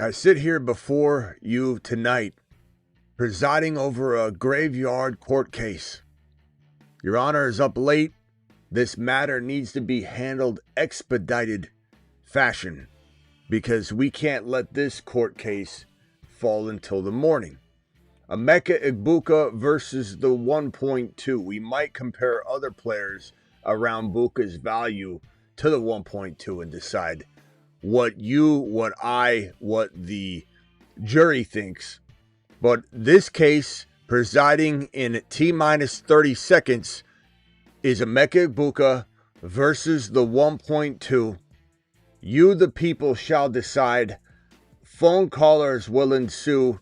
I sit here before you tonight, presiding over a graveyard court case. Your Honor is up late. This matter needs to be handled expedited fashion because we can't let this court case fall until the morning. Emeka Egbuka versus the 1.2. We might compare other players around Buka's value to the 1.2 and decide what the jury thinks. But this case, presiding in T-minus 30 seconds, is Emeka Egbuka versus the 1.2. You, the people, shall decide. Phone callers will ensue.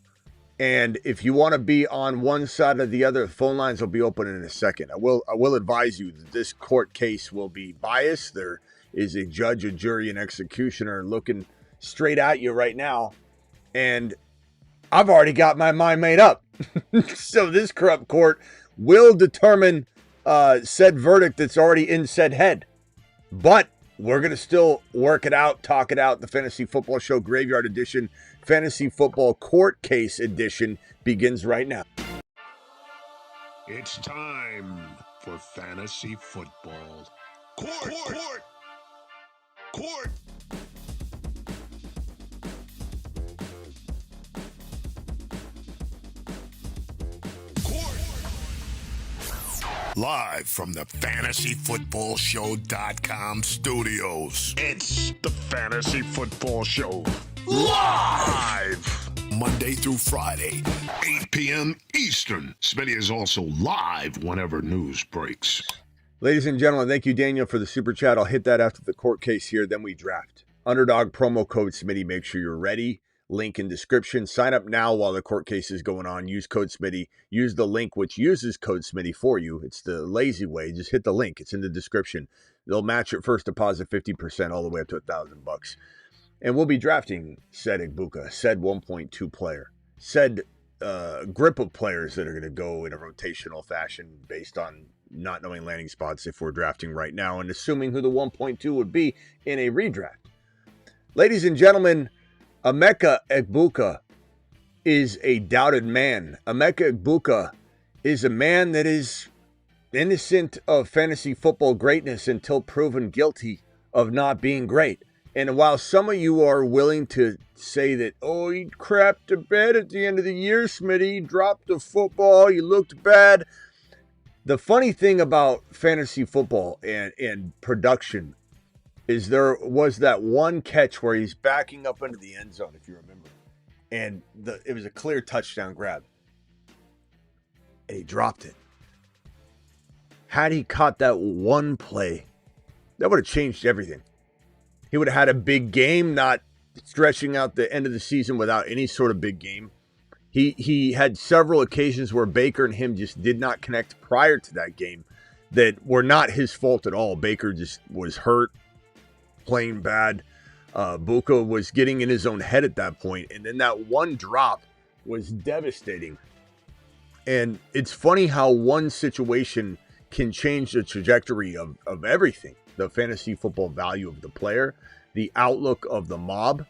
And if you want to be on one side or the other, phone lines will be open in a second. I will advise you that this court case will be biased. There is a judge, a jury, and executioner looking straight at you right now. And I've already got my mind made up. So this corrupt court will determine said verdict that's already in said head. But we're going to still work it out, talk it out. The Fantasy Football Show Graveyard Edition, Fantasy Football Court Case Edition begins right now. It's time for Fantasy Football. Court! Live from the FantasyFootballShow.com studios. It's the Fantasy Football Show. Live! Monday through Friday, 8 p.m. Eastern. Smitty is also live whenever news breaks. Ladies and gentlemen, thank you, Daniel, for the super chat. I'll hit that after the court case here, then we draft. Underdog promo code Smitty. Make sure you're ready. Link in description. Sign up now while the court case is going on. Use code Smitty. Use the link which uses code Smitty for you. It's the lazy way. Just hit the link. It's in the description. They'll match your first deposit 50% all the way up to $1,000. And we'll be drafting said Egbuka, said 1.2 player, said grip of players that are going to go in a rotational fashion based on not knowing landing spots if we're drafting right now and assuming who the 1.2 would be in a redraft. Ladies and gentlemen, Emeka Egbuka is a doubted man. Emeka Egbuka is a man that is innocent of fantasy football greatness until proven guilty of not being great. And while some of you are willing to say that, oh, he crapped to bed at the end of the year, Smitty, he dropped the football, you looked bad. The funny thing about fantasy football and production is there was that one catch where he's backing up into the end zone, if you remember. And it was a clear touchdown grab. And he dropped it. Had he caught that one play, that would have changed everything. He would have had a big game, not stretching out the end of the season without any sort of big game. He had several occasions where Baker and him just did not connect prior to that game that were not his fault at all. Baker just was hurt, playing bad. Buka was getting in his own head at that point. And then that one drop was devastating. And it's funny how one situation can change the trajectory of everything. The fantasy football value of the player, the outlook of the mob,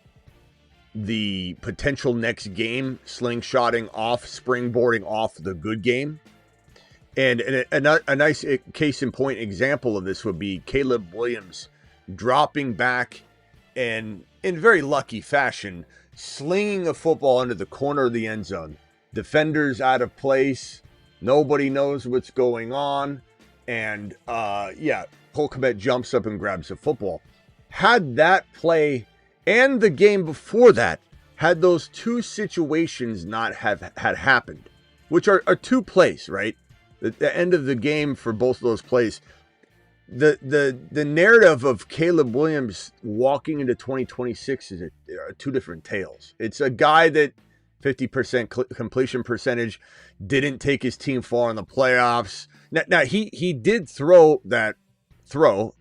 the potential next game, slingshotting off, springboarding off the good game. And a nice case in point example of this would be Caleb Williams dropping back and in very lucky fashion, slinging a football into the corner of the end zone. Defenders out of place. Nobody knows what's going on. And Holcomb jumps up and grabs the football. Had that play and the game before that, had those two situations not had happened, which are two plays, right? The end of the game for both of those plays. The narrative of Caleb Williams walking into 2026 is two different tales. It's a guy that 50% completion percentage, didn't take his team far in the playoffs. Now he did throw,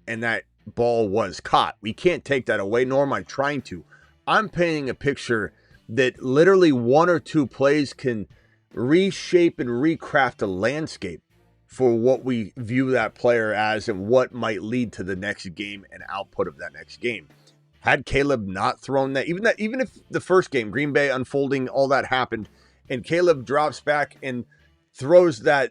and that ball was caught. We can't take that away, nor am I trying to. I'm painting a picture that literally one or two plays can reshape and recraft a landscape for what we view that player as and what might lead to the next game and output of that next game. Had Caleb not thrown that, even if the first game, Green Bay unfolding, all that happened, and Caleb drops back and throws that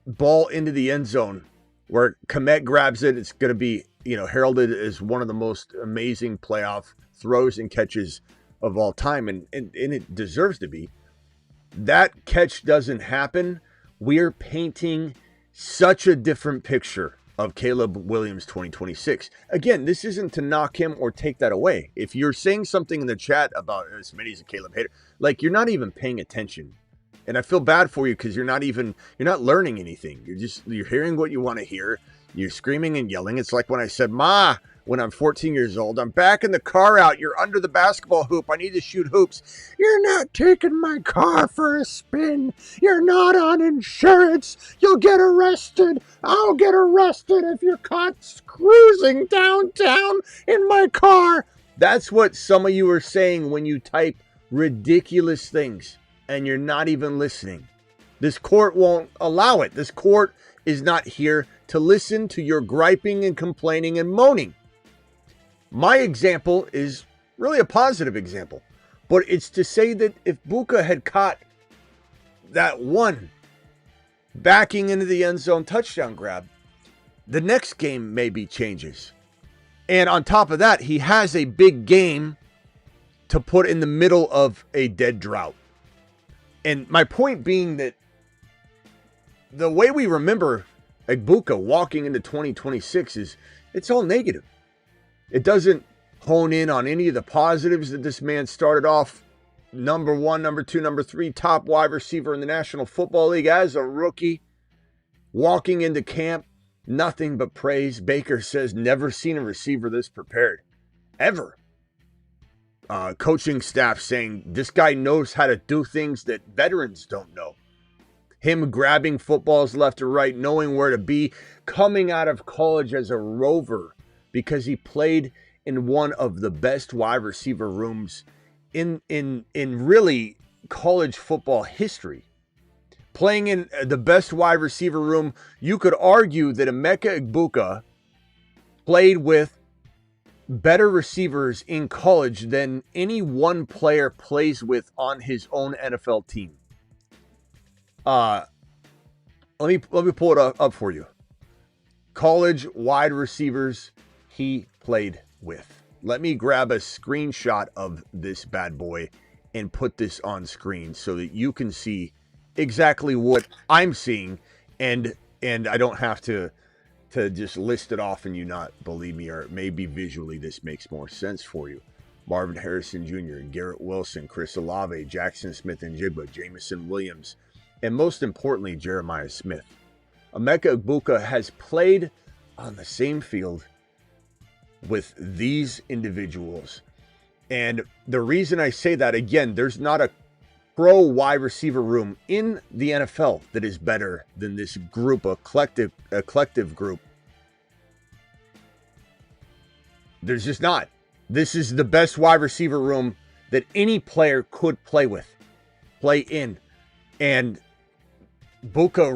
ball into the end zone where Kmet grabs it, it's going to be, heralded as one of the most amazing playoff throws and catches of all time, and it deserves to be. That catch doesn't happen. We're painting such a different picture of Caleb Williams 2026. Again, this isn't to knock him or take that away. If you're saying something in the chat about Smitty's a Caleb hater, like, you're not even paying attention. And I feel bad for you because you're not learning anything. You're hearing what you want to hear. You're screaming and yelling. It's like when I said, Ma, when I'm 14 years old, I'm backing the car out. You're under the basketball hoop. I need to shoot hoops. You're not taking my car for a spin. You're not on insurance. You'll get arrested. I'll get arrested if you're caught cruising downtown in my car. That's what some of you are saying when you type ridiculous things and you're not even listening. This court won't allow it. This court is not here to listen to your griping and complaining and moaning. My example is really a positive example, but it's to say that if Buka had caught that one backing into the end zone touchdown grab, the next game maybe changes. And on top of that, he has a big game to put in the middle of a dead drought. And my point being that the way we remember Egbuka walking into 2026 is it's all negative. It doesn't hone in on any of the positives that this man started off number 1, number 2, number 3, top wide receiver in the National Football League as a rookie, walking into camp, nothing but praise. Baker says, never seen a receiver this prepared, ever. Coaching staff saying this guy knows how to do things that veterans don't know. Him grabbing footballs left or right, knowing where to be, coming out of college as a rover because he played in one of the best wide receiver rooms in really college football history. Playing in the best wide receiver room, you could argue that Emeka Egbuka played with better receivers in college than any one player plays with on his own NFL team. Let me pull it up for you. College wide receivers he played with. Let me grab a screenshot of this bad boy and put this on screen so that you can see exactly what I'm seeing, and I don't have to just list it off and you not believe me, or maybe visually this makes more sense for you. Marvin Harrison Jr., Garrett Wilson, Chris Olave, Jackson Smith-Njigba, Jameson Williams, and most importantly, Jeremiah Smith. Emeka Egbuka has played on the same field with these individuals. And the reason I say that, again, there's not a pro wide receiver room in the NFL that is better than this group, a collective group. There's just not. This is the best wide receiver room that any player could play in. And Buka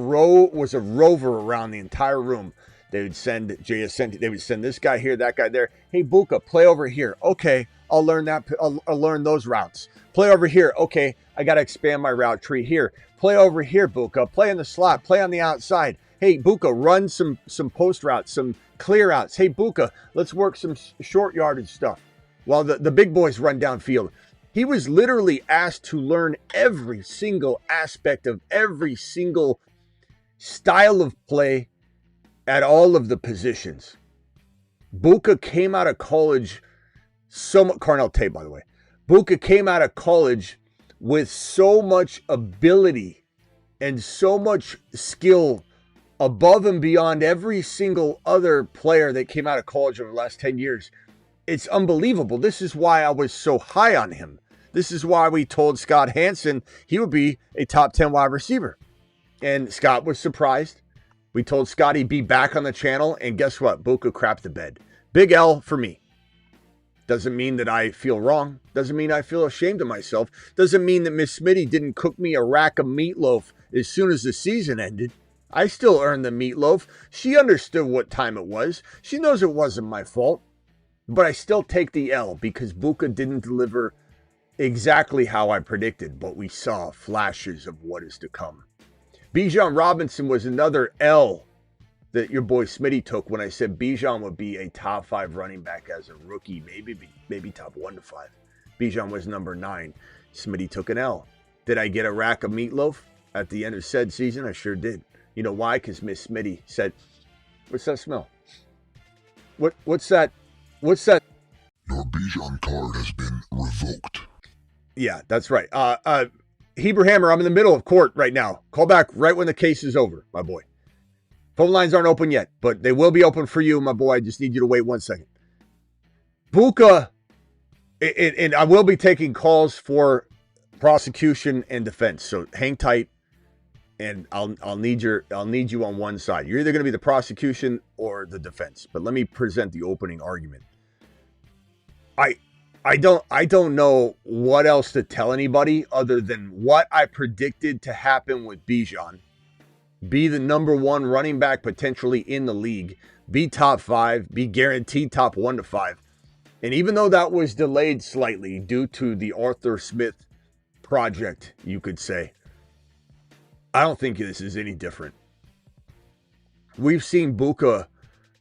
was a rover around the entire room. They would send JSN. They would send this guy here, that guy there. Hey, Buka, play over here. Okay, I'll learn that. I'll learn those routes. Play over here. Okay, I got to expand my route tree here. Play over here, Buka. Play in the slot. Play on the outside. Hey, Buka, run some post routes, some clear outs. Hey, Buka, let's work some short yardage stuff while the big boys run downfield. He was literally asked to learn every single aspect of every single style of play at all of the positions. Buka came out of college Carnell Tate, by the way. Buka came out of college with so much ability and so much skill above and beyond every single other player that came out of college over the last 10 years. It's unbelievable. This is why I was so high on him. This is why we told Scott Hansen he would be a top 10 wide receiver. And Scott was surprised. We told Scott he'd be back on the channel, and guess what? Buka crapped the bed. Big L for me. Doesn't mean that I feel wrong. Doesn't mean I feel ashamed of myself. Doesn't mean that Miss Smitty didn't cook me a rack of meatloaf as soon as the season ended. I still earned the meatloaf. She understood what time it was. She knows it wasn't my fault. But I still take the L because Buka didn't deliver exactly how I predicted, but we saw flashes of what is to come. Bijan Robinson was another L that your boy Smitty took when I said Bijan would be a top 5 running back as a rookie, maybe top 1 to 5. Bijan was number 9. Smitty took an L. Did I get a rack of meatloaf at the end of said season? I sure did. You know why? Because Miss Smitty said, "What's that smell? What's that? What's that?" Your Bijan card has been revoked. Yeah, that's right. Heber Hammer, I'm in the middle of court right now. Call back right when the case is over, my boy. Phone lines aren't open yet, but they will be open for you, my boy. I just need you to wait 1 second. Buka, and I will be taking calls for prosecution and defense. So hang tight, and I'll need you on one side. You're either going to be the prosecution or the defense. But let me present the opening argument. I don't know what else to tell anybody other than what I predicted to happen with Bijan. Be the number 1 running back potentially in the league. Be top 5. Be guaranteed top 1 to 5. And even though that was delayed slightly due to the Arthur Smith project, you could say, I don't think this is any different. We've seen Buka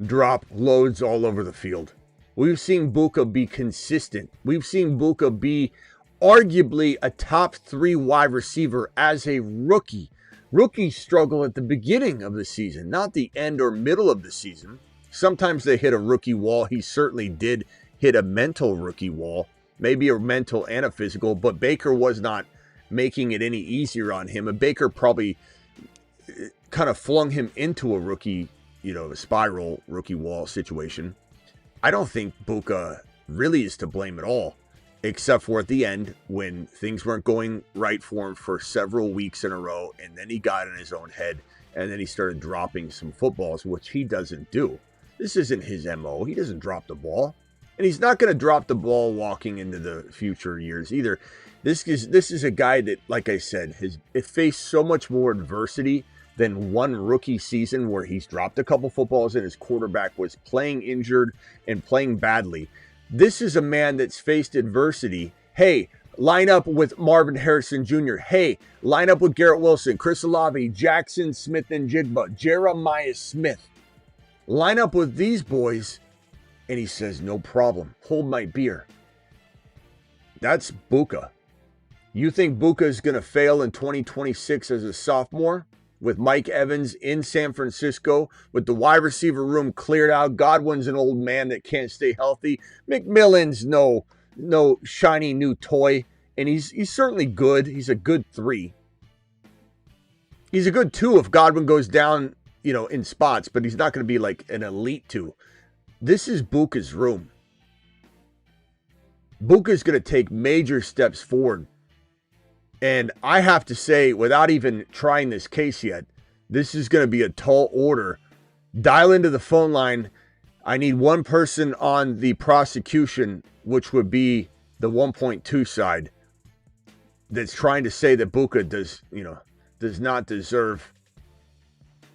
drop loads all over the field. We've seen Buka be consistent. We've seen Buka be arguably a top 3 wide receiver as a rookie. Rookies struggle at the beginning of the season, not the end or middle of the season. Sometimes they hit a rookie wall. He certainly did hit a mental rookie wall, maybe a mental and a physical, but Baker was not making it any easier on him. And Baker probably kind of flung him into a rookie, a spiral rookie wall situation. I don't think Buka really is to blame at all, except for at the end when things weren't going right for him for several weeks in a row, and then he got in his own head, and then he started dropping some footballs, which he doesn't do. This isn't his MO. He doesn't drop the ball, and he's not going to drop the ball walking into the future years either. This is a guy that, like I said, has faced so much more adversity than one rookie season where he's dropped a couple footballs and his quarterback was playing injured and playing badly. This is a man that's faced adversity. Hey, line up with Marvin Harrison Jr. Hey, line up with Garrett Wilson, Chris Olave, Jackson Smith and Jigba, Jeremiah Smith. Line up with these boys, and he says, no problem. Hold my beer. That's Buka. You think Buka is going to fail in 2026 as a sophomore? With Mike Evans in San Francisco, with the wide receiver room cleared out. Godwin's an old man that can't stay healthy. McMillan's no shiny new toy, and he's certainly good. He's a good 3. He's a good 2 if Godwin goes down, in spots, but he's not going to be like an elite 2. This is Buka's room. Buka's going to take major steps forward. And I have to say, without even trying this case yet, this is going to be a tall order. Dial into the phone line. I need one person on the prosecution, which would be the 1.2 side, that's trying to say that Buka does not deserve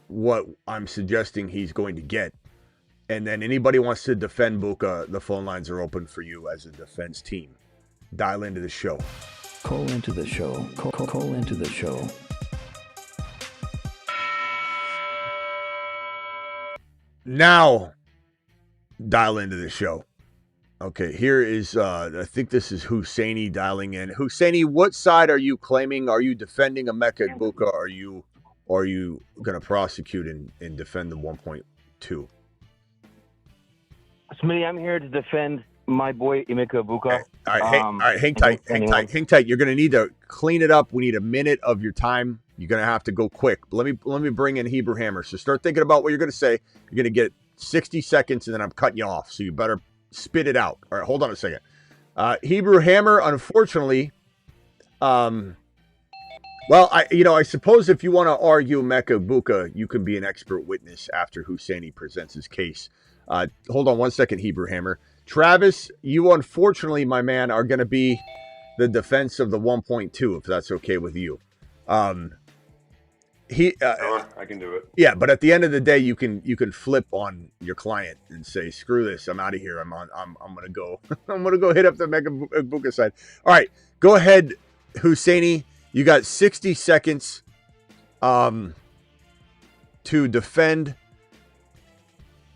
what I'm suggesting he's going to get. And then anybody wants to defend Buka, the phone lines are open for you as a defense team. Dial into the show. Call into the show. Call into the show. Now, dial into the show. Okay, here is, I think this is Husseini dialing in. Husseini, what side are you claiming? Are you defending Emeka Egbuka? Or are you going to prosecute and defend the 1.2? Smitty, I'm here to defend my boy Emeka Egbuka. All right, hang tight. You're going to need to clean it up. We need a minute of your time. You're going to have to go quick. But let me bring in Heber Hammer. So start thinking about what you're going to say. You're going to get 60 seconds, and then I'm cutting you off. So you better spit it out. All right, hold on a second. Heber Hammer, unfortunately, I suppose if you want to argue Emeka Egbuka, you can be an expert witness after Husseini presents his case. Hold on one second, Heber Hammer. Travis, you unfortunately, my man, are going to be the defense of the 1.2, if that's okay with you. I can do it. Yeah, but at the end of the day, you can flip on your client and say, "Screw this, I'm out of here. I'm gonna go. I'm gonna go hit up the Emeka Egbuka side." All right, go ahead, Husseini. You got 60 seconds, to defend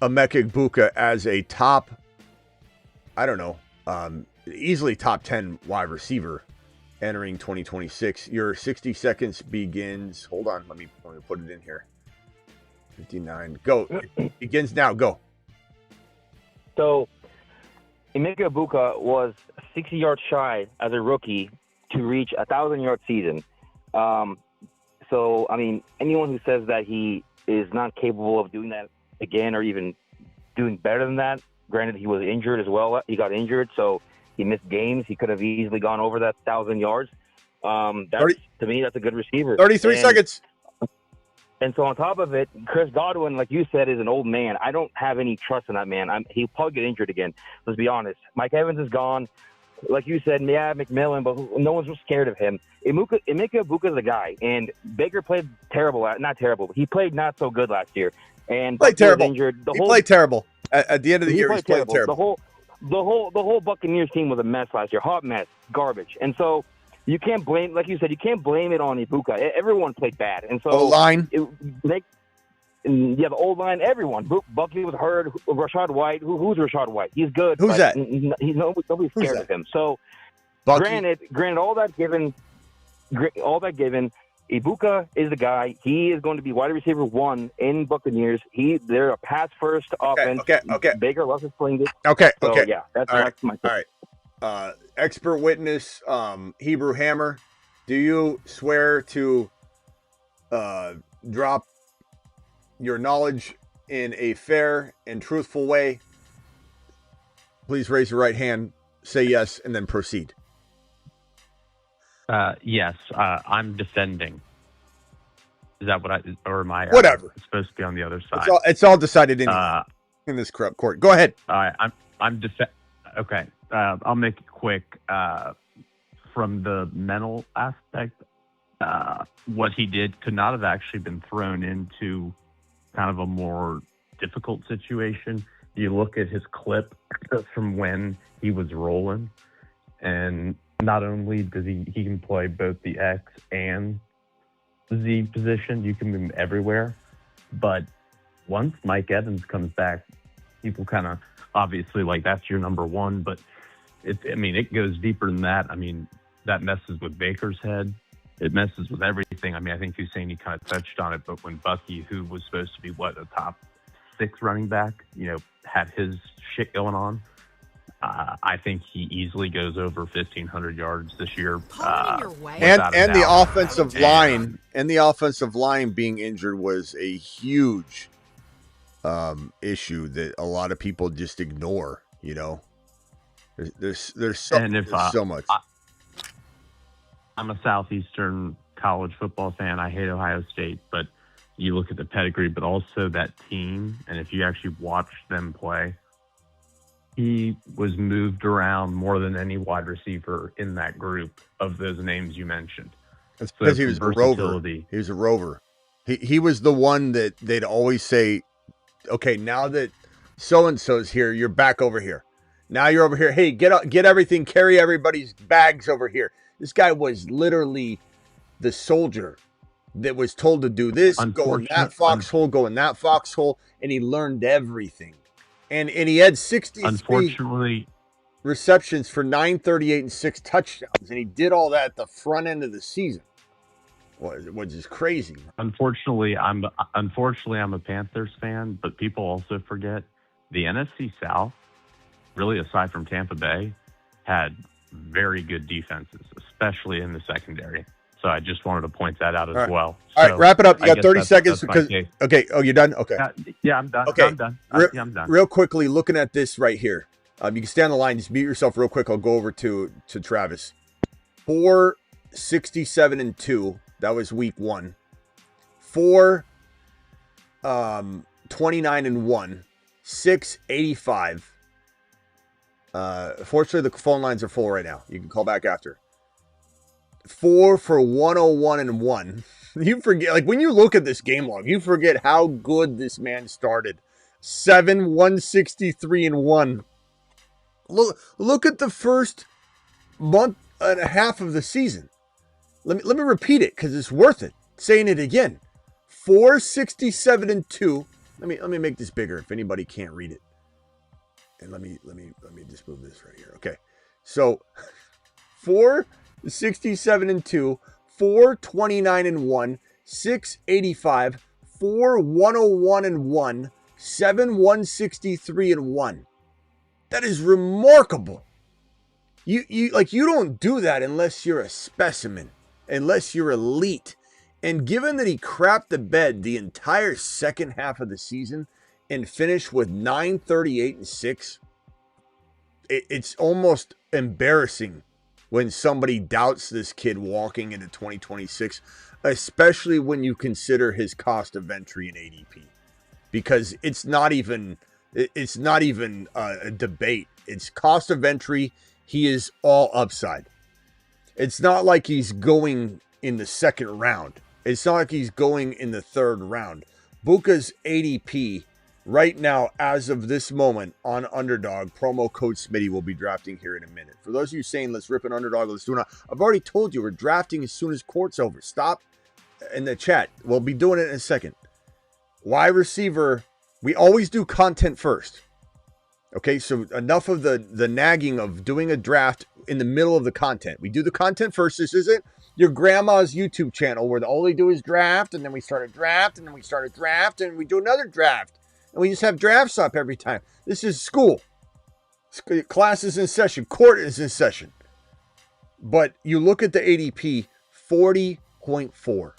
Emeka Egbuka as a top, I don't know, easily top 10 wide receiver entering 2026. Your 60 seconds begins. Hold on, let me put it in here. 59. Go. It begins now. Go. So, Emeka Egbuka was 60 yards shy as a rookie to reach a 1,000-yard season. So, I mean, anyone who says that he is not capable of doing that again or even doing better than that, granted, he was injured as well. He got injured, so he missed games. He could have easily gone over that 1,000 yards. To me, that's a good receiver. 33 seconds. And so on top of it, Chris Godwin, like you said, is an old man. I don't have any trust in that man. He'll probably get injured again. Let's be honest. Mike Evans is gone. Like you said, yeah, McMillan, but no one's scared of him. Emeka Egbuka is the guy. And Baker played terrible. Not terrible. But he played not so good last year. And played terrible. Injured. He played terrible. At the end of the year, he played terrible. The whole Buccaneers team was a mess last year. Hot mess. Garbage. And so you can't blame, like you said, you can't blame it on Egbuka. Everyone played bad. And so O-line. The old line, everyone. Bucky was hurt. Rashad White. Who's Rashad White? He's good. Who's that? Nobody's scared of him. So, Bucky? Granted, all that given, Egbuka is the guy. He is going to be wide receiver 1 in Buccaneers. They're a pass first offense. Okay. Baker loves his playing it. Okay. Yeah, that's my all right. Expert witness, Hebrew Hammer. Do you swear to drop your knowledge in a fair and truthful way? Please raise your right hand, say yes, and then proceed. Yes, I'm defending. Is that what or am I whatever supposed to be on the other side? It's all decided in this corrupt court. Go ahead. Okay. I'll make it quick. From the mental aspect, what he did could not have actually been thrown into kind of a more difficult situation. You look at his clip from when he was rolling, and not only does he can play both the X and Z position, you can move everywhere. But once Mike Evans comes back, people kind of obviously like that's your number one, but it goes deeper than that. I mean, that messes with Baker's head. It messes with everything. I mean, I think Husseini kind of touched on it, but when Bucky, who was supposed to be a top 6 running back, had his shit going on, I think he easily goes over 1,500 yards this year. And the offensive line being injured was a huge issue that a lot of people just ignore. There's so much. I'm a Southeastern college football fan. I hate Ohio State, but you look at the pedigree, but also that team, and if you actually watch them play, he was moved around more than any wide receiver in that group of those names you mentioned. That's because he was a rover. He was a rover. He was the one that they'd always say, okay, now that so-and-so's here, you're back over here. Now you're over here. Hey, get everything, carry everybody's bags over here. This guy was literally the soldier that was told to do this, go in that foxhole, go in that foxhole, and he learned everything. And he had 63 receptions for 938 and 6 touchdowns, and he did all that at the front end of the season. Which is crazy. Unfortunately, I'm a Panthers fan, but people also forget the NFC South, really aside from Tampa Bay, had very good defenses, especially in the secondary. So I just wanted to point that out as well. All right, wrap it up. You got 30 seconds. Okay. Oh, you're done? Okay. Yeah, I'm done. Okay. I'm done. I'm done. Real quickly, looking at this right here. You can stay on the line. Just mute yourself real quick. I'll go over to Travis. 467 and 2. That was week 1. 29 and 1. 685. Fortunately, the phone lines are full right now. You can call back after. 4 for 101 and 1. You forget, like when you look at this game log, you forget how good this man started. 163-1. Look at the first month and a half of the season. Let me repeat it because it's worth it. Saying it again. 467-2. Let me make this bigger if anybody can't read it. And let me just move this right here. Okay. So 467-2, 429-1, 685, 4101-1, 7163-1. That is remarkable. You don't do that unless you're a specimen, unless you're elite. And given that he crapped the bed the entire second half of the season and finished with 938-6, it's almost embarrassing when somebody doubts this kid walking into 2026, especially when you consider his cost of entry in ADP, because it's not even a debate. It's cost of entry. He is all upside. It's not like he's going in the second round. It's not like he's going in the third round. Buka's ADP right now, as of this moment on Underdog, promo code Smitty, will be drafting here in a minute. For those of you saying, let's rip an Underdog, let's do it. I've already told you we're drafting as soon as court's over. Stop in the chat. We'll be doing it in a second. Wide receiver, we always do content first. Okay, so enough of the nagging of doing a draft in the middle of the content. We do the content first. This isn't your grandma's YouTube channel where all they do is draft, and then we start a draft, and then we start a draft, and we do another draft. And we just have drafts up every time. This is school. Class is in session. Court is in session. But you look at the ADP, 40.4.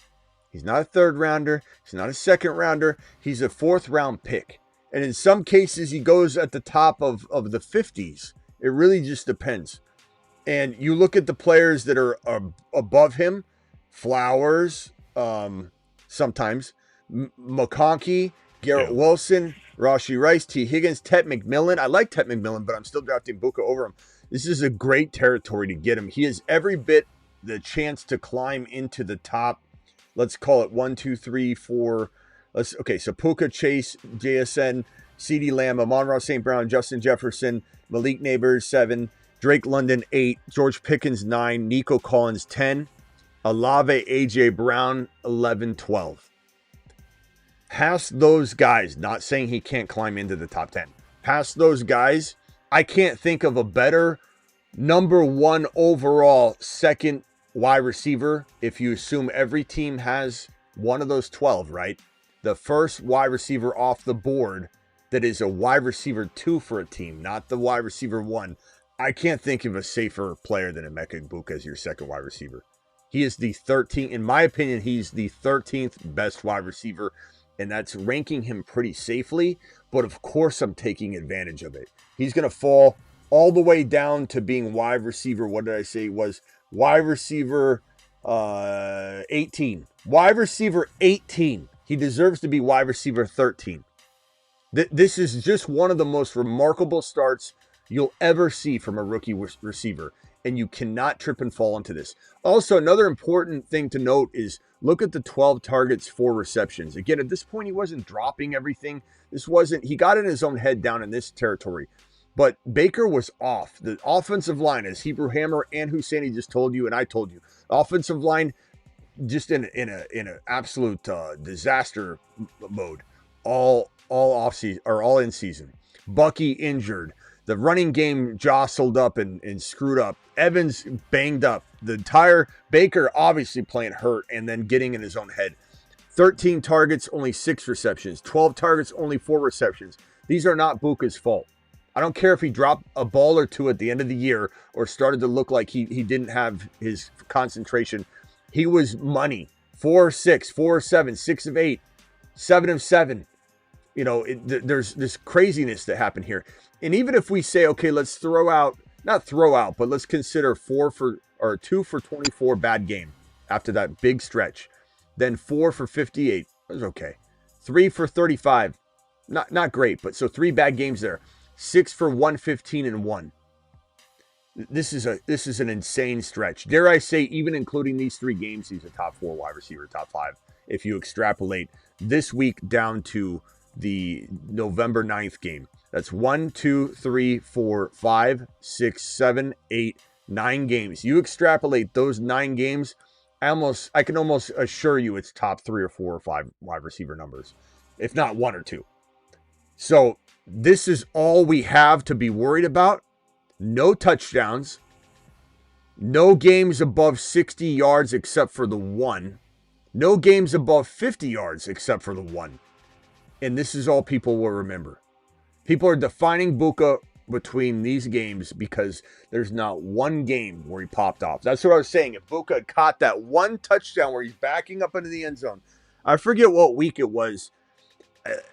He's not a third rounder. He's not a second rounder. He's a fourth round pick. And in some cases, he goes at the top of the 50s. It really just depends. And you look at the players that are above him. Flowers, sometimes. McConkey, Garrett Wilson, Rashee Rice, T. Higgins, Tet McMillan. I like Tet McMillan, but I'm still drafting Buka over him. This is a great territory to get him. He has every bit the chance to climb into the top. Let's call it 1, 2, 3, 4. So Puka, Chase, JSN, CeeDee Lamb, Amon-Ra St. Brown, Justin Jefferson, Malik Neighbors, 7, Drake London, 8, George Pickens, 9, Nico Collins, 10, Olave, AJ Brown, 11, 12. Past those guys, not saying he can't climb into the top 10. Past those guys, I can't think of a better number one overall second wide receiver if you assume every team has one of those 12, right? The first wide receiver off the board that is a wide receiver 2 for a team, not the wide receiver 1. I can't think of a safer player than Emeka Egbuka as your second wide receiver. He is the 13th, in my opinion, he's the 13th best wide receiver, and that's ranking him pretty safely, but of course I'm taking advantage of it. He's going to fall all the way down to being wide receiver, what did I say was wide receiver 18. Wide receiver 18. He deserves to be wide receiver 13. This is just one of the most remarkable starts you'll ever see from a rookie receiver, and you cannot trip and fall into this. Also, another important thing to note is look at the 12 targets, 4 receptions. Again, at this point, he wasn't dropping everything. He got in his own head down in this territory. But Baker was off. The offensive line, as Hebrew Hammer and Husseini just told you, and I told you, offensive line just in an absolute disaster mode all off season or all in season. Bucky injured. The running game jostled up and screwed up. Evans banged up. The entire Baker obviously playing hurt and then getting in his own head. 13 targets, only 6 receptions. 12 targets, only 4 receptions. These are not Buka's fault. I don't care if he dropped a ball or two at the end of the year or started to look like he didn't have his concentration. He was money. 4 of 6, 4 of 7, 6 of 8, 7 of 7. There's this craziness that happened here. And even if we say, okay, let's but let's consider 2 for 24 bad game after that big stretch. Then 4 for 58. That was okay. 3 for 35. Not great, but so 3 bad games there. 6 for 115 and 1. This is an insane stretch. Dare I say, even including these 3 games, he's a top 4 wide receiver, top 5. If you extrapolate this week down to the November 9th game, that's 1, 2, 3, 4, 5, 6, 7, 8, 9 games. You extrapolate those 9 games, I can almost assure you it's top 3 or 4 or 5 wide receiver numbers, if not 1 or 2. So this is all we have to be worried about. No touchdowns, no games above 60 yards except for the 1, no games above 50 yards except for the 1. And this is all people will remember. People are defining Buka between these games because there's not one game where he popped off. That's what I was saying. If Buka had caught that 1 touchdown where he's backing up into the end zone, I forget what week it was.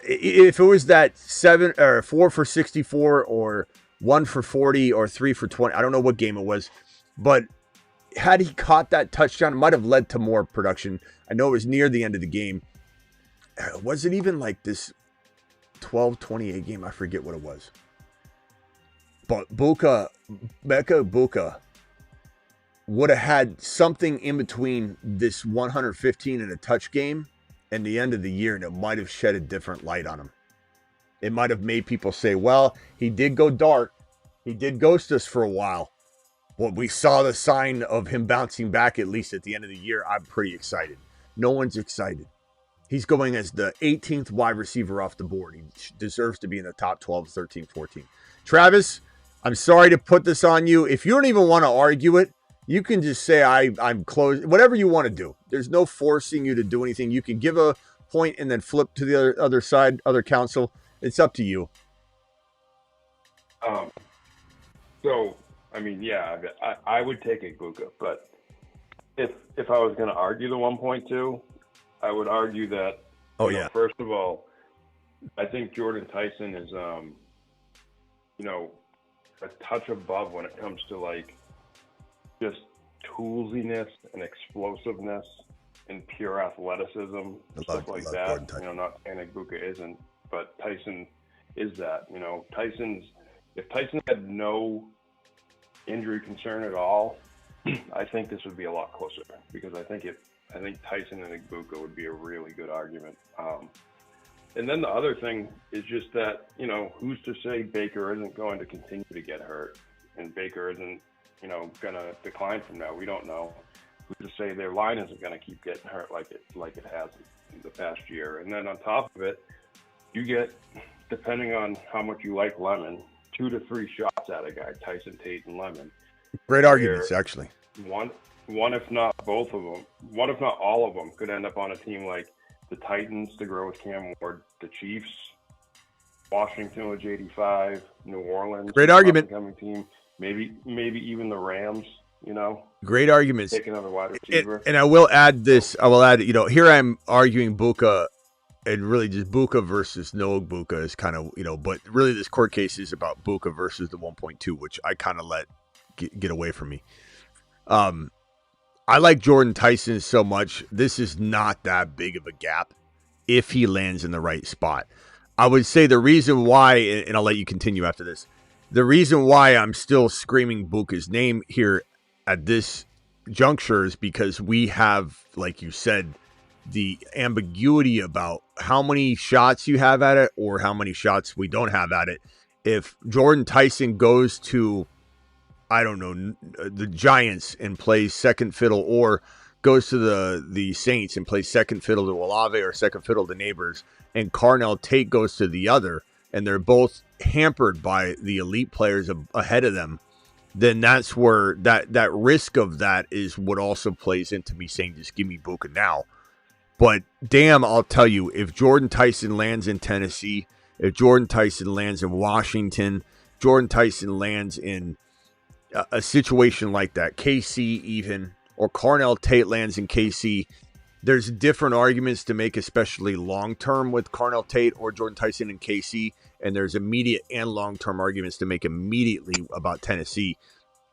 If it was that 4 for 64 or 1 for 40 or 3 for 20. I don't know what game it was, but had he caught that touchdown, it might have led to more production. I know it was near the end of the game. Was it even like this 12-28 game? I forget what it was. But Emeka Egbuka would have had something in between this 115 and a touch game and the end of the year, and it might have shed a different light on him. It might have made people say, well, he did go dark. He did ghost us for a while. But we saw the sign of him bouncing back, at least at the end of the year. I'm pretty excited. No one's excited. He's going as the 18th wide receiver off the board. He deserves to be in the top 12, 13, 14. Travis, I'm sorry to put this on you. If you don't even want to argue it, you can just say I'm close. Whatever you want to do. There's no forcing you to do anything. You can give a point and then flip to the other side, other counsel. It's up to you. So, I mean, yeah, I would take Egbuka, but if I was going to argue the 1.2, I would argue that, first of all, I think Jordan Tyson is, a touch above when it comes to, like, just toolsiness and explosiveness and pure athleticism, stuff like that. Not saying Egbuka isn't, but Tyson is that. If Tyson had no injury concern at all, I think this would be a lot closer, because I think Tyson and Egbuka would be a really good argument. And then the other thing is just that, who's to say Baker isn't going to continue to get hurt and Baker isn't, going to decline from now? We don't know. Who's to say their line isn't going to keep getting hurt like it has in the past year? And then on top of it, you get, depending on how much you like Lemon, 2 to 3 shots at a guy, Tyson, Tate, and Lemon. Great arguments, actually. One, if not both of them, one, if not all of them, could end up on a team like the Titans to grow with Cam Ward, the Chiefs, Washington with JD5, New Orleans. Great argument. Coming team, maybe even the Rams. Great arguments. Take another wide receiver. And I will add this. Here I'm arguing Buka. And really just Buka versus no Buka is kind of, but really this court case is about Buka versus the 1.2, which I kind of let get away from me. I like Jordan Tyson so much. This is not that big of a gap if he lands in the right spot. I would say the reason why, and I'll let you continue after this, the reason why I'm still screaming Buka's name here at this juncture is because we have, like you said, the ambiguity about how many shots you have at it or how many shots we don't have at it. If Jordan Tyson goes to, I don't know, the Giants and plays second fiddle, or goes to the Saints and plays second fiddle to Olave or second fiddle to Neighbors, and Carnell Tate goes to the other, and they're both hampered by the elite players ahead of them, then that's where that risk of that is what also plays into me saying, just give me Buka now. But damn, I'll tell you, if Jordan Tyson lands in Tennessee, if Jordan Tyson lands in Washington, Jordan Tyson lands in a situation like that, KC even, or Carnell Tate lands in KC, there's different arguments to make, especially long-term with Carnell Tate or Jordan Tyson in KC, and there's immediate and long-term arguments to make immediately about Tennessee.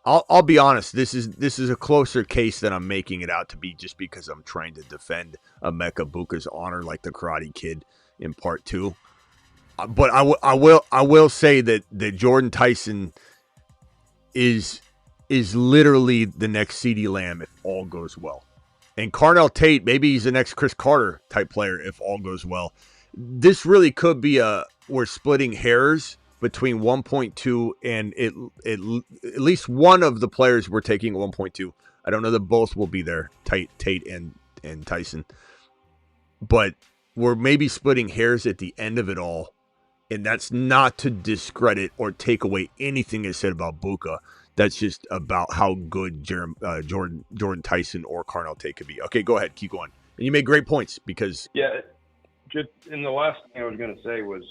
I'll be honest, this is a closer case than I'm making it out to be, just because I'm trying to defend Emeka Egbuka's honor like the Karate Kid in part 2. But I will say that Jordan Tyson is is literally the next CeeDee Lamb if all goes well. And Carnell Tate, maybe he's the next Chris Carter type player if all goes well. This really could be we're splitting hairs between 1.2 and at least one of the players we're taking at 1.2. I don't know that both will be there, Tate and Tyson. But we're maybe splitting hairs at the end of it all. And that's not to discredit or take away anything I said about Buka. That's just about how good Jordan Tyson or Carnell Tate could be. Okay, go ahead. Keep going. And you made great points because... Yeah, just in the last thing I was going to say was,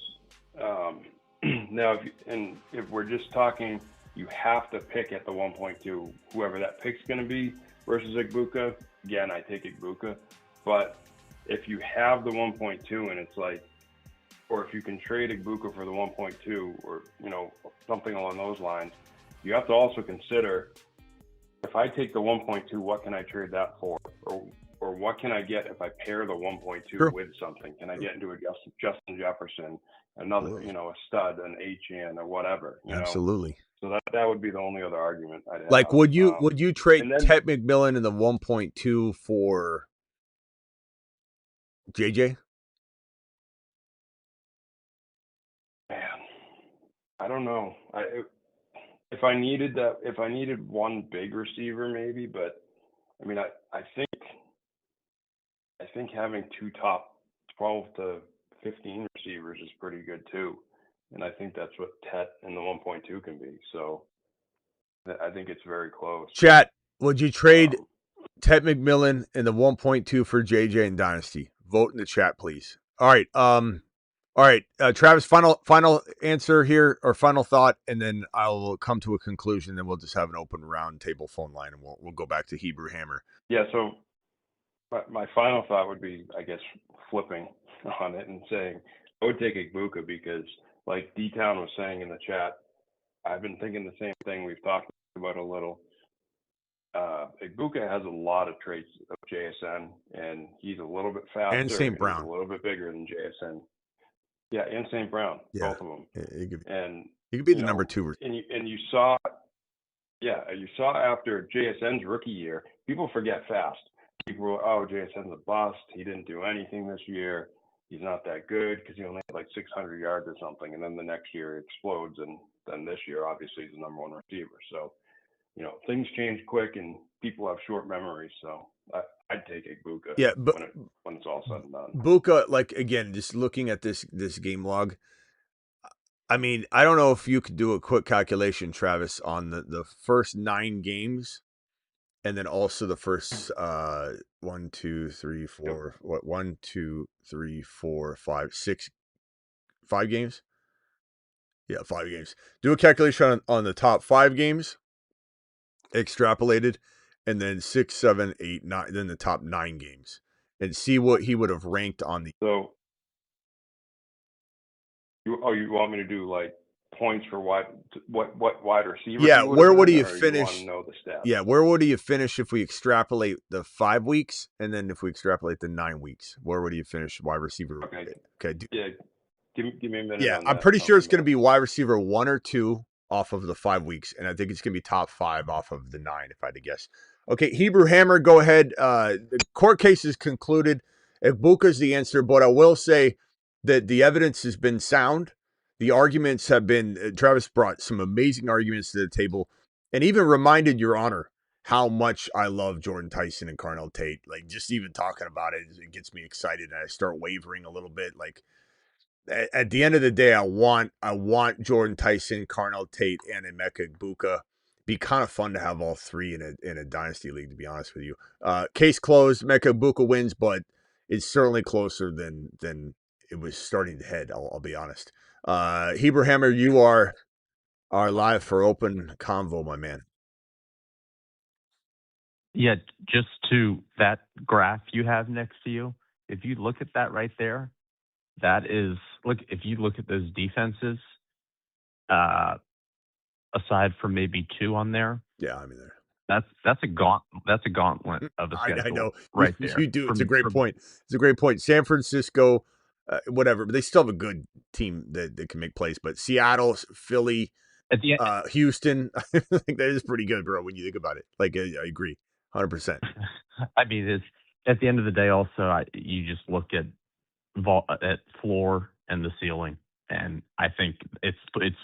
now if we're just talking, you have to pick at the 1.2, whoever that pick's going to be versus Egbuka. Again, I take Egbuka. But if you have the 1.2 and it's like, or if you can trade Egbuka for the 1.2 or, something along those lines, you have to also consider, if I take the 1.2, what can I trade that for? Or what can I get if I pair the 1.2 with something? Can I get into a Justin Jefferson, another, a stud, an H-N or whatever? Absolutely. So that would be the only other argument I'd have. Like, would you trade Ted McMillan in the 1.2 for JJ? Man, I don't know. If I needed one big receiver, maybe, but I mean, I think having two top 12 to 15 receivers is pretty good too, and I think that's what Tet and the 1.2 can be. So I think it's very close. Chat, would you trade Ted McMillan in the 1.2 for JJ and Dynasty? Vote in the chat, please. All right. All right, Travis, final answer here, or final thought, and then I'll come to a conclusion. Then we'll just have an open round table phone line, and we'll go back to Hebrew Hammer. Yeah, so my final thought would be, I guess, flipping on it and saying I would take Egbuka because, like D-Town was saying in the chat, I've been thinking the same thing. We've talked about a little. Egbuka has a lot of traits of JSN, and he's a little bit faster and St. Brown, a little bit bigger than JSN. Yeah, and St. Brown, both of them. He could be the number two. And you saw after JSN's rookie year, people forget fast. People were, JSN's a bust. He didn't do anything this year. He's not that good because he only had like 600 yards or something. And then the next year it explodes. And then this year, obviously, he's the number one receiver. So, things change quick and people have short memories. So I'd take Egbuka. Yeah, but when it's all said and done, Buka, like, again, just looking at this game log, I mean, I don't know if you could do a quick calculation, Travis, on the first 9 games, and then also the first 1, 2, 3, 4, what 1, 2, 3, 4, 5, 6, 5 games. Yeah, 5 games. Do a calculation on the top 5 games, extrapolated. And then 6, 7, 8, 9, then the top 9 games, and see what he would have ranked on the. So, you want me to do like points for what wide receiver? Yeah, where would he have finished? You want to know the stats? Yeah, where would he have finished if we extrapolate the 5 weeks, and then if we extrapolate the 9 weeks, where would he have finished wide receiver? Okay. Yeah, give me a minute. Yeah, I'm pretty sure it's going to be wide receiver 1 or 2 off of the 5 weeks, and I think it's going to be top 5 off of the 9, if I had to guess. Okay, Hebrew Hammer, go ahead. The court case is concluded. Egbuka's the answer, but I will say that the evidence has been sound. The arguments have been, Travis brought some amazing arguments to the table and even reminded Your Honor how much I love Jordan Tyson and Carnell Tate. Like, just even talking about it, it gets me excited, and I start wavering a little bit. Like, at the end of the day, I want Jordan Tyson, Carnell Tate, and Emeka Egbuka. Be kind of fun to have all 3 in a dynasty league, to be honest with you. Case closed. Emeka Egbuka wins, but it's certainly closer than it was starting to head. I'll be honest. Hebrew Hammer, you are live for open convo, my man. Yeah, just to that graph you have next to you, if you look at that right there, that is, if you look at those defenses, aside from maybe 2 on there. Yeah, I mean, that's a gauntlet of a schedule. I know. Right there. You do. It's a great point. It's a great point. San Francisco, whatever, but they still have a good team that can make plays. But Seattle, Philly, At the end, Houston. I think that is pretty good, bro, when you think about it. Like, I agree 100%. I mean, it's at the end of the day. Also, you just look at floor and the ceiling, and I think it's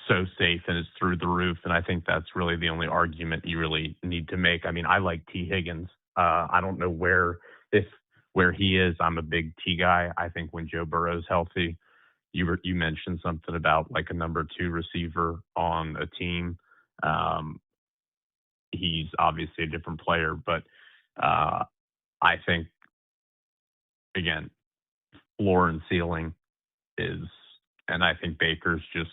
so safe and it's through the roof. And I think that's really the only argument you really need to make. I mean, I like T. Higgins. I don't know where he is. I'm a big T guy. I think when Joe Burrow's healthy, you mentioned something about like a number 2 receiver on a team. He's obviously a different player, but I think again, floor and ceiling is, and I think Baker's just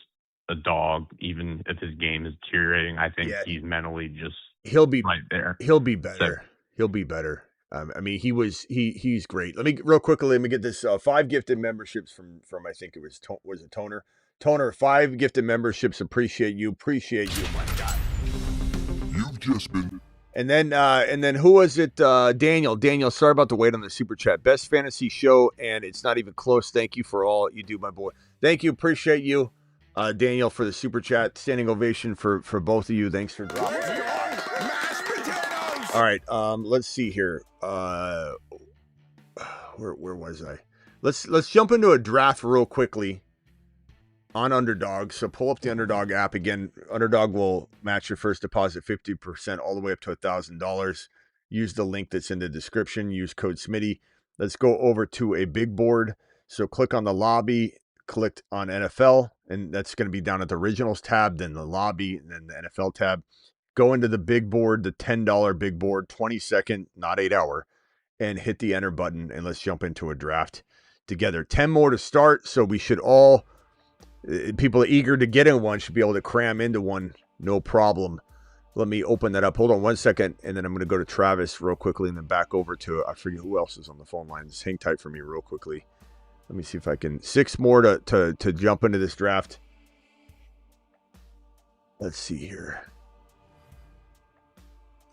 a dog. Even if his game is deteriorating, I think he's mentally just he'll be right there. He'll be better. He'll be better. I mean, he's great. Let me get this 5 gifted memberships from I think it was Toner. Toner, 5 gifted memberships. Appreciate you, my guy. You've just been. And then who was it? Daniel. Daniel, sorry about the wait on the super chat. Best fantasy show, and it's not even close. Thank you for all you do, my boy. Thank you, appreciate you, Daniel, for the super chat. Standing ovation for both of you. Thanks for dropping. All right, let's see here. Where was I? Let's jump into a draft real quickly on Underdog. So pull up the Underdog app again. Underdog will match your first deposit 50% all the way up to $1,000. Use the link that's in the description. Use code Smitty. Let's go over to a big board. So click on the lobby, click on NFL, and that's going to be down at the Originals tab, then the lobby, and then the NFL tab. Go into the big board, the $10 big board, 20-second, not 8-hour, and hit the enter button, and let's jump into a draft together. 10 more to start, so we should all, people eager to get in one should be able to cram into one, no problem. Let me open that up. Hold on 1 second, and then I'm going to go to Travis real quickly and then back over to, I forget who else is on the phone line. Just hang tight for me real quickly. Let me see if I can, 6 more to jump into this draft. Let's see here.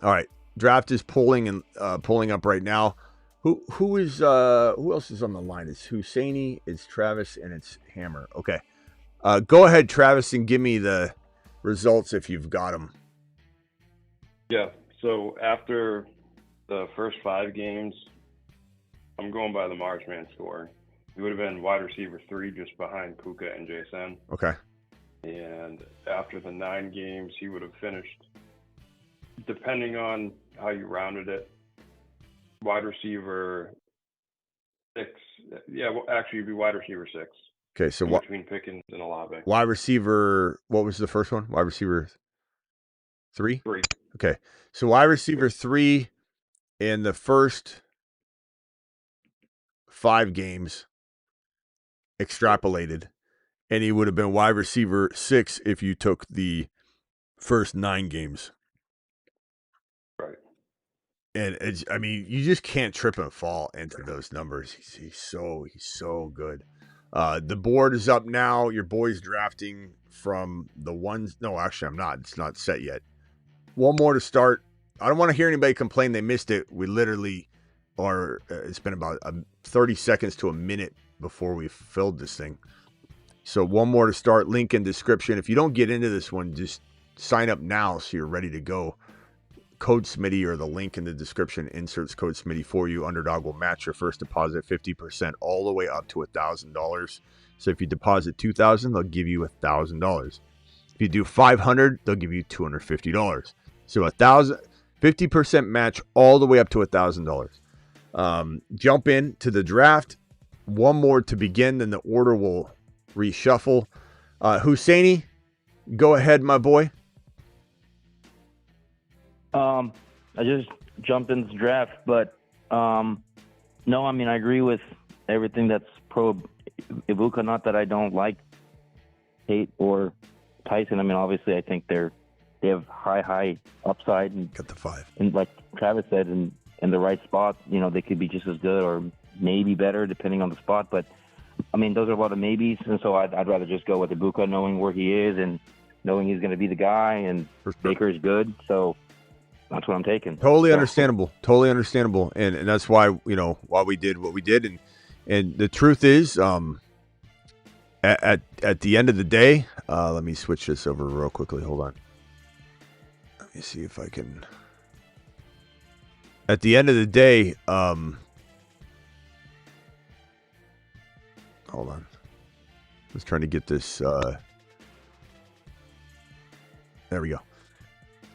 All right, draft is pulling up right now. Who else is on the line? It's Husseini, it's Travis, and it's Hammer. Okay, go ahead, Travis, and give me the results if you've got them. Yeah. So after the first 5 games, I'm going by the Marchman score. He would have been wide receiver 3, just behind Puka and JSN. Okay. And after the 9 games, he would have finished, depending on how you rounded it, wide receiver 6. Yeah, well, actually, it'd be wide receiver 6. Okay, so between Pickens and Olave. Wide receiver, what was the first one? Wide receiver 3? 3. Okay, so wide receiver 3 in the first 5 games extrapolated, and he would have been wide receiver 6 if you took the first 9 games. Right. And it's, I mean, you just can't trip and fall into those numbers. He's so good. The board is up now. Your boy's drafting from the ones. No, actually, I'm not. It's not set yet. 1 more to start. I don't want to hear anybody complain they missed it. We literally are. It's been about 30 seconds to a minute before we filled this thing. So 1 more to start. Link in description. If you don't get into this one, just sign up now so you're ready to go. Code Smitty or the link in the description inserts code Smitty for you. Underdog will match your first deposit 50% all the way up to $1,000. So if you deposit $2,000, they'll give you $1,000. If you do $500, they'll give you $250. So 50% match all the way up to $1,000. Jump in to the draft. 1 more to begin, then the order will reshuffle. Husseini, go ahead, my boy. I just jumped into the draft, but no, I mean, I agree with everything that's pro Egbuka. Not that I don't like Tate or Tyson. I mean, obviously, I think they have high upside, and got the 5. And like Travis said, in the right spot, you know, they could be just as good or maybe better depending on the spot. But I mean, those are a lot of maybes, and so I'd rather just go with Egbuka, knowing where he is and knowing he's going to be the guy, and Baker is good, so. That's what I'm taking. Totally understandable. And that's why, why we did what we did. And the truth is, at the end of the day, let me switch this over real quickly. Hold on. Let me see if I can. At the end of the day, hold on. I was trying to get this. There we go.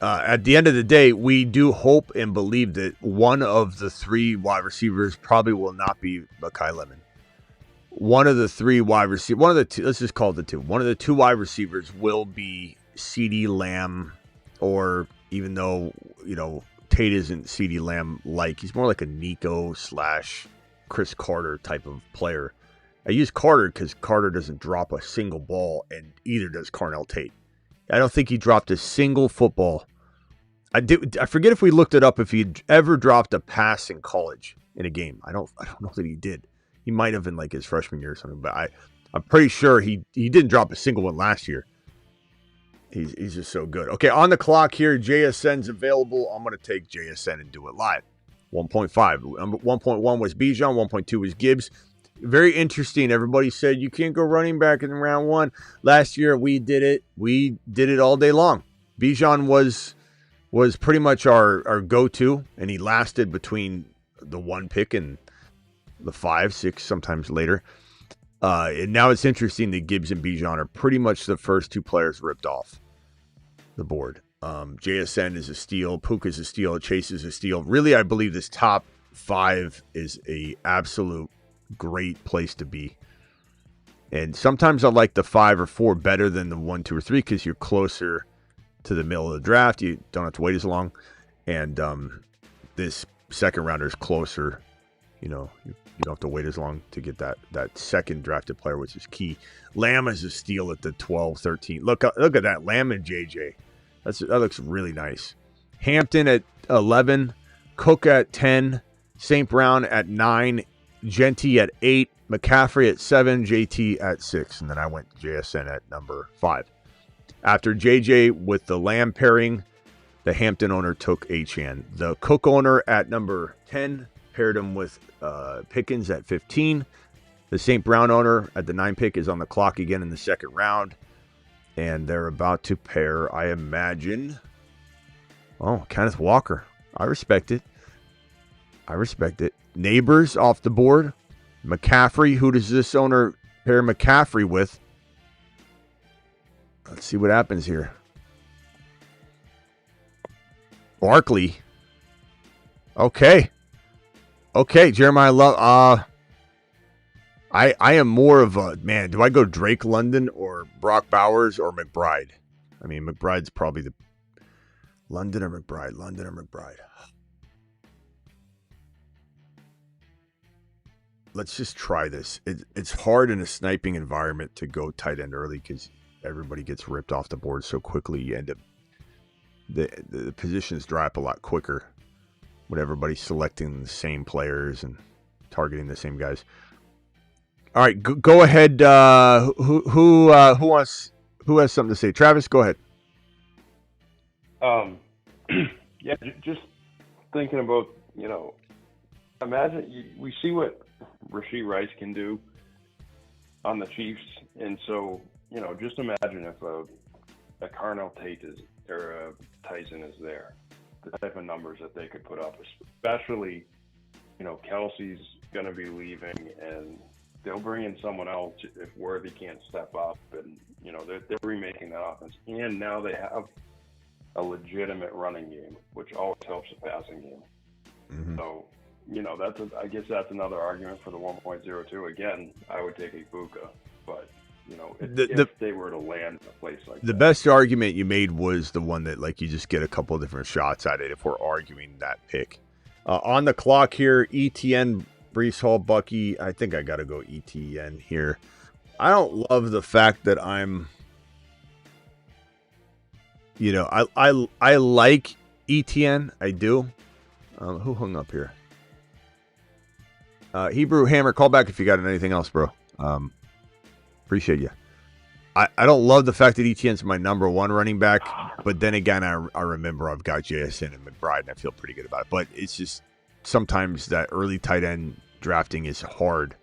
At the end of the day, we do hope and believe that one of the three wide receivers probably will not be Mekhi Lemon. One of the three wide receivers, one of the two, let's just call it the two. One of the two wide receivers will be CeeDee Lamb, or even though, Tate isn't CeeDee Lamb like, he's more like a Nico / Chris Carter type of player. I use Carter because Carter doesn't drop a single ball, and either does Carnell Tate. I don't think he dropped a single football. I forget if we looked it up if he ever dropped a pass in college in a game. I don't know that he did. He might have in like his freshman year or something, but I'm pretty sure he didn't drop a single one last year. He's just so good. Okay, on the clock here, JSN's available. I'm going to take JSN and do it live. 1.5. 1.1 was Bijan. 1.2 was Gibbs. Very interesting. Everybody said you can't go running back in round one. Last year we did it. We did it all day long. Bijan was pretty much our go-to, and he lasted between the 1 pick and the 5, 6, sometimes later. And now it's interesting that Gibbs and Bijan are pretty much the first two players ripped off the board. JSN is a steal. Puka is a steal. Chase is a steal. Really, I believe this top 5 is a absolute great place to be. And sometimes I like the 5 or 4 better than the 1, 2, or 3 because you're closer to the middle of the draft. You don't have to wait as long. And this second rounder is closer. You don't have to wait as long to get that second drafted player, which is key. Lamb is a steal at the 12, 13. Look at that. Lamb and JJ. That looks really nice. Hampton at 11. Cook at 10. St. Brown at 9. Genty at 8. McCaffrey at 7. JT at 6. And then I went JSN at number 5. After JJ with the Lamb pairing, the Hampton owner took Achane. The Cook owner at number 10 paired him with Pickens at 15. The St. Brown owner at the 9 pick is on the clock again in the second round. And they're about to pair, I imagine. Oh, Kenneth Walker. I respect it. Neighbors off the board. McCaffrey. Who does this owner pair McCaffrey with? Let's see what happens here. Barkley. Okay, Jeremiah Love. I am more of a, man, do I go Drake London or Brock Bowers or McBride? I mean, McBride's probably the London or McBride. Let's just try this. It's hard in a sniping environment to go tight end early because everybody gets ripped off the board so quickly. You end up, the positions dry up a lot quicker when everybody's selecting the same players and targeting the same guys. All right, go ahead. Who has something to say? Travis, go ahead. Yeah, just thinking about, imagine we see what Rashee Rice can do on the Chiefs, and so just imagine if a Carnell Tate or a Tyson is there, the type of numbers that they could put up, especially Kelsey's going to be leaving, and they'll bring in someone else if Worthy can't step up, and they're remaking that offense, and now they have a legitimate running game, which always helps the passing game. Mm-hmm. So I guess that's another argument for the 1.02. Again, I would take Egbuka, but if they were to land in a place like that. The best argument you made was the one that you just get a couple of different shots at it if we're arguing that pick. On the clock here, ETN, Breece Hall, Bucky. I think I got to go ETN here. I don't love the fact that I'm, I like ETN. I do. Who hung up here? Hebrew Hammer, call back if you got anything else, bro. Appreciate you. I don't love the fact that ETN's my number 1 running back, but then again, I remember I've got JSN and McBride, and I feel pretty good about it. But it's just sometimes that early tight end drafting is hard.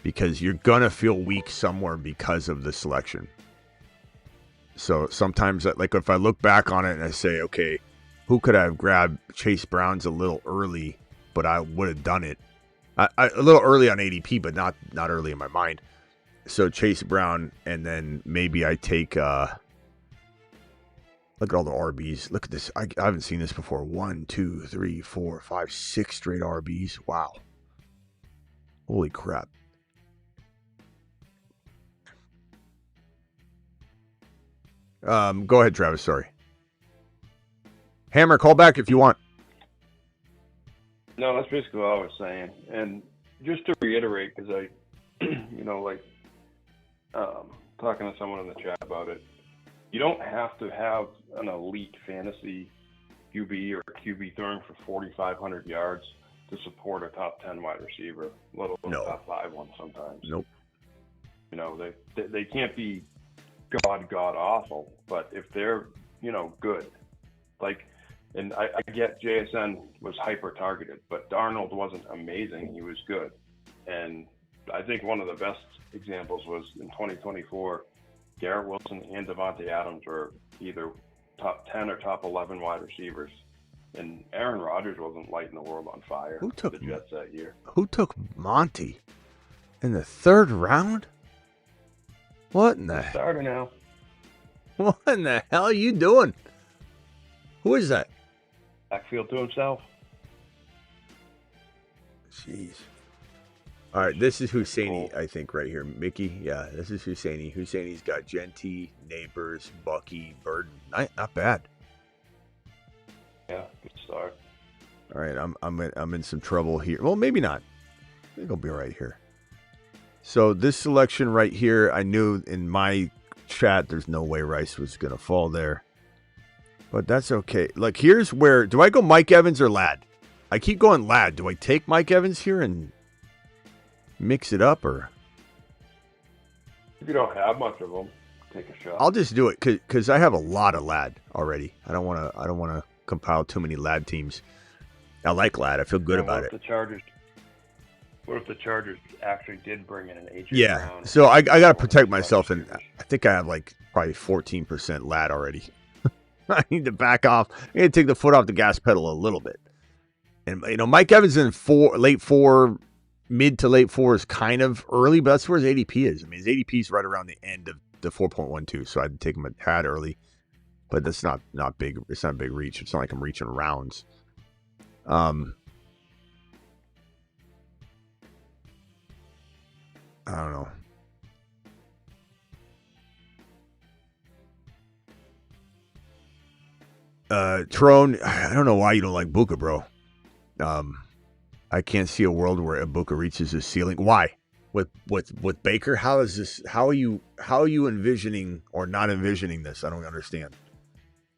because you're going to feel weak somewhere because of the selection. So sometimes, like, if I look back on it and I say, okay, who could I have grabbed? Chase Brown's a little early, but I would have done it. A little early on ADP, but not early in my mind. So Chase Brown, and then maybe I take... Look at all the RBs. Look at this. I haven't seen this before. 1, 2, 3, 4, 5, 6 straight RBs. Wow. Holy crap. Go ahead, Travis. Sorry. Hammer, call back if you want. No, that's basically what I was saying. And just to reiterate, because I, talking to someone in the chat about it, you don't have to have an elite fantasy QB or QB throwing for 4,500 yards to support a top 10 wide receiver, let alone a top 5 one sometimes. Nope. They can't be god awful, but if they're, good, like, and I get JSN was hyper targeted, but Darnold wasn't amazing. He was good. And I think one of the best examples was in 2024, Garrett Wilson and Devontae Adams were either top 10 or top 11 wide receivers. And Aaron Rodgers wasn't lighting the world on fire. Who took the Jets that year? Who took Monty in the 3rd round? What in the starter now? What in the hell are you doing? Who is that? Backfield to himself. Jeez. All right, this is Husseini, I think, right here. Mickey, yeah, this is Husseini. Husseini's got Genty, Neighbors, Bucky, Burden. Not bad. Yeah, good start. All right, I'm in some trouble here. Well, maybe not. I think I'll be all right here. So this selection right here, I knew in my chat there's no way Rice was going to fall there. But that's okay. Like, here's where, do I go Mike Evans or Ladd? I keep going Ladd. Do I take Mike Evans here and mix it up, or? If you don't have much of them, take a shot. I'll just do it because I have a lot of Ladd already. I don't want to compile too many Ladd teams. I like Ladd. I feel good about it. What if the Chargers actually did bring in an AJ Yeah. Brown? So I got to protect myself, and I think I have like probably 14% Ladd already. I need to back off. I need to take the foot off the gas pedal a little bit. And Mike Evans in late 4, mid to late 4 is kind of early, but that's where his ADP is. I mean, his ADP is right around the end of the 4.12, so I'd take him a tad early. But that's not big. It's not a big reach. It's not like I'm reaching rounds. I don't know. Trone, I don't know why you don't like Buka, bro. I can't see a world where Egbuka reaches his ceiling. Why? With Baker, how is this? How are you envisioning or not envisioning this? I don't understand.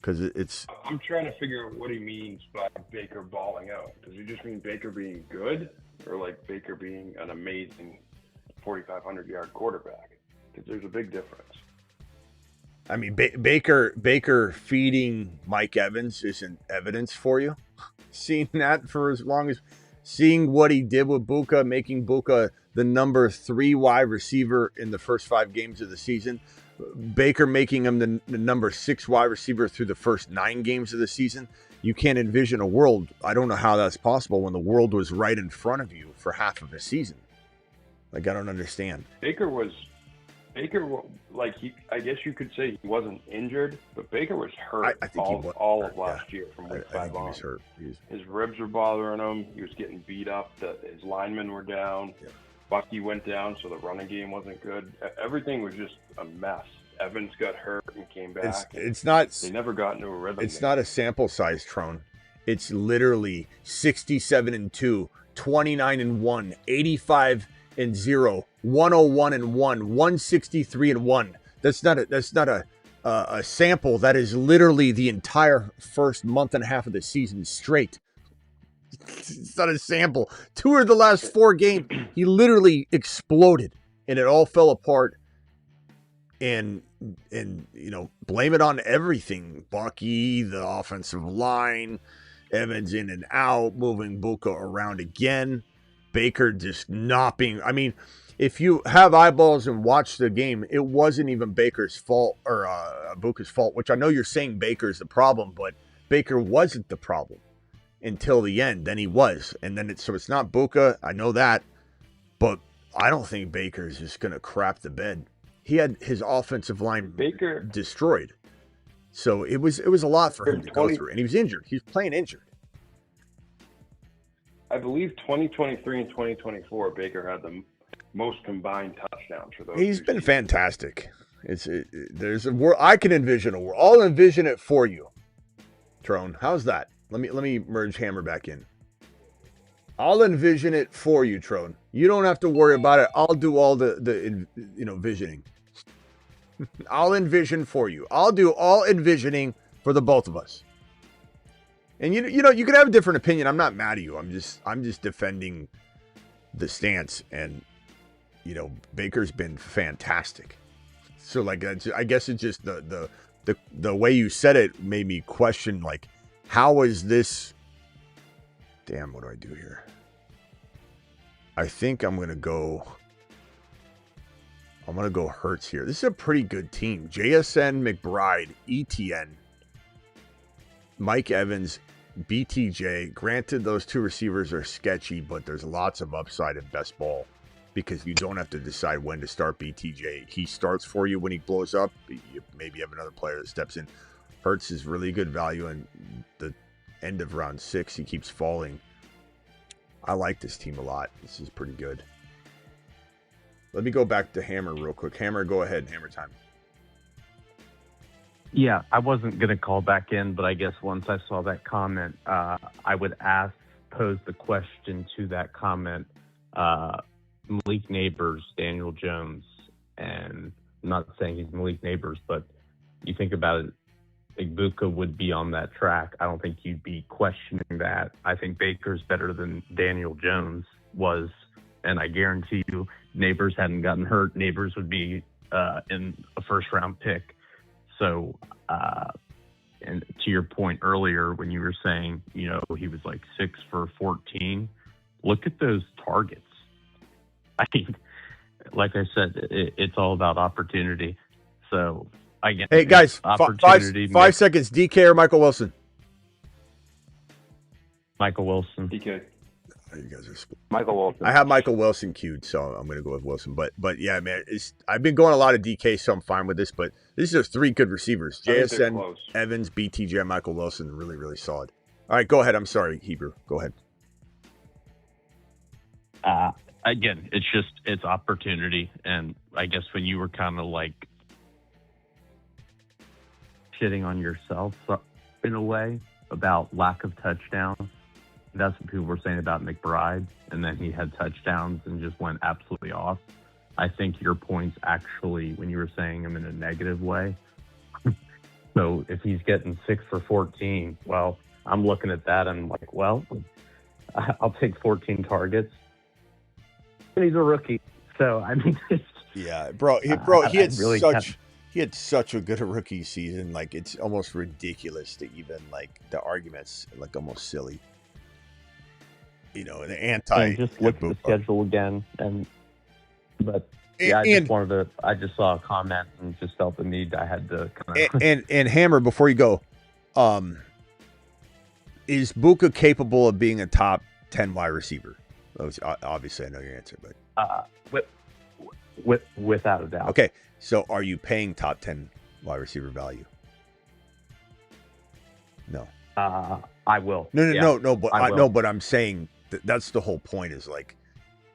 Because it's. I'm trying to figure out what he means by Baker balling out. Does he just mean Baker being good, or like Baker being an amazing 4,500 yard quarterback? Because there's a big difference. I mean, Baker feeding Mike Evans isn't evidence for you. Seeing that for as long as. Seeing what he did with Buka, making Buka the number 3 wide receiver in the first 5 games of the season. Baker making him the number 6 wide receiver through the first 9 games of the season. You can't envision a world. I don't know how that's possible when the world was right in front of you for half of a season. Like, I don't understand. Baker, like, I guess you could say he wasn't injured, but Baker was hurt I think all of last year from week 5 He on. was hurt. His ribs were bothering him. He was getting beat up. His linemen were down. Yeah. Bucky went down, so the running game wasn't good. Everything was just a mess. Evans got hurt and came back. It's not. They never got into a rhythm. It's not a sample size, Trone. It's literally 67-2, 29-1, 85-0, 101-1, 163-1. That's not a sample. That is literally the entire first month and a half of the season straight. It's not a sample. 2 of the last 4 games, he literally exploded, and it all fell apart. And blame it on everything. Bucky, the offensive line, Evans in and out, moving Buka around again. Baker just not being. I mean, if you have eyeballs and watch the game, it wasn't even Baker's fault or Buka's fault, which I know you're saying Baker's the problem, but Baker wasn't the problem until the end. Then he was. And then so it's not Buka. I know that. But I don't think Baker's just going to crap the bed. He had his offensive line destroyed. So it was a lot for him to go through. And he was injured. He was playing injured. I believe 2023 and 2024, Baker had the most combined touchdowns for those. He's been fantastic. There's a world I can envision a world. I'll envision it for you, Trone. How's that? Let me merge Hammer back in. I'll envision it for you, Trone. You don't have to worry about it. I'll do all the visioning. I'll envision for you. I'll do all envisioning for the both of us. And you know you can have a different opinion. I'm not mad at you. I'm just defending the stance. And Baker's been fantastic. So like I guess it's just the way you said it made me question, like, how is this? Damn, what do I do here? I think I'm gonna go Hurts here. This is a pretty good team. JSN, McBride, ETN, Mike Evans, BTJ. Granted, those two receivers are sketchy, but there's lots of upside in best ball because you don't have to decide when to start BTJ. He starts for you when he blows up. You maybe have another player that steps in. Hurts is really good value in the end of round 6. He keeps falling. I like this team a lot. This is pretty good. Let me go back to Hammer real quick. Hammer, go ahead. Hammer time. Yeah, I wasn't going to call back in, but I guess once I saw that comment, I would pose the question to that comment. Malik Neighbors, Daniel Jones, and I'm not saying he's Malik Neighbors, but you think about it, Egbuka would be on that track. I don't think you'd be questioning that. I think Baker's better than Daniel Jones was, and I guarantee you, Neighbors hadn't gotten hurt, Neighbors would be in a first-round pick. So, and to your point earlier when you were saying, he was like 6 for 14, look at those targets. I mean, like I said, it's all about opportunity. So, again, hey, guys, opportunity. 5 seconds. DK or Michael Wilson? Michael Wilson. DK. You guys are Michael Wilson. I have Michael Wilson queued, so I'm going to go with Wilson. But yeah, man, I've been going a lot of DK, so I'm fine with this. But these are 3 good receivers: JSN, Evans, BTJ, Michael Wilson. Really, really solid. All right, go ahead. I'm sorry, Hebrew. Go ahead. Again, it's opportunity, and I guess when you were kind of like shitting on yourself in a way about lack of touchdowns. That's what people were saying about McBride, and then he had touchdowns and just went absolutely off. I think your point's actually, when you were saying him in a negative way. So if he's getting 6 for 14, well, I'm looking at that and I'm like, well, I'll take 14 targets. And he's a rookie. So, I mean, yeah, he had such a good rookie season. Like, it's almost ridiculous to even, like, the arguments, like, almost silly. The anti. And just look at the schedule again, I just saw a comment and just felt the need. I had to kind of. And Hammer, before you go, is Buka capable of being a top 10 wide receiver? Obviously, I know your answer, but without a doubt. Okay, so are you paying top 10 wide receiver value? No. I will. No. But I'm saying. That's the whole point, is like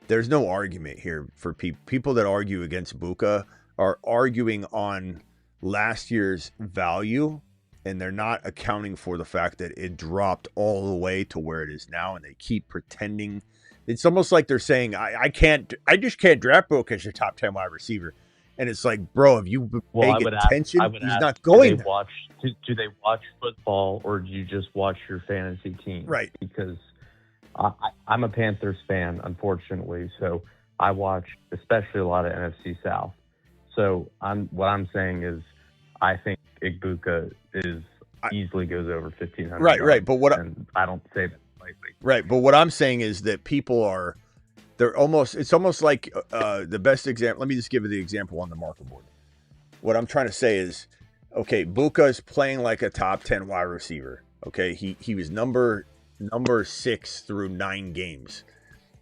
there's no argument here for people that argue against Buka are arguing on last year's value, and they're not accounting for the fact that it dropped all the way to where it is now, and they keep pretending. It's almost like they're saying I just can't draft Buka as your top 10 wide receiver, and it's like, bro, if you pay attention, he's not going. Do they watch football, or do you just watch your fantasy team? Right, because I'm a Panthers fan, unfortunately, so I watch especially a lot of NFC South. So what I'm saying is I think Egbuka easily goes over 1,500 yards. Right. But and I don't say that lightly. Right, but what I'm saying is that people are It's almost like the best example. Let me just give you the example on the marker board. What I'm trying to say is, okay, Buka is playing like a top 10 wide receiver. Okay, he was number 6 through 9 games,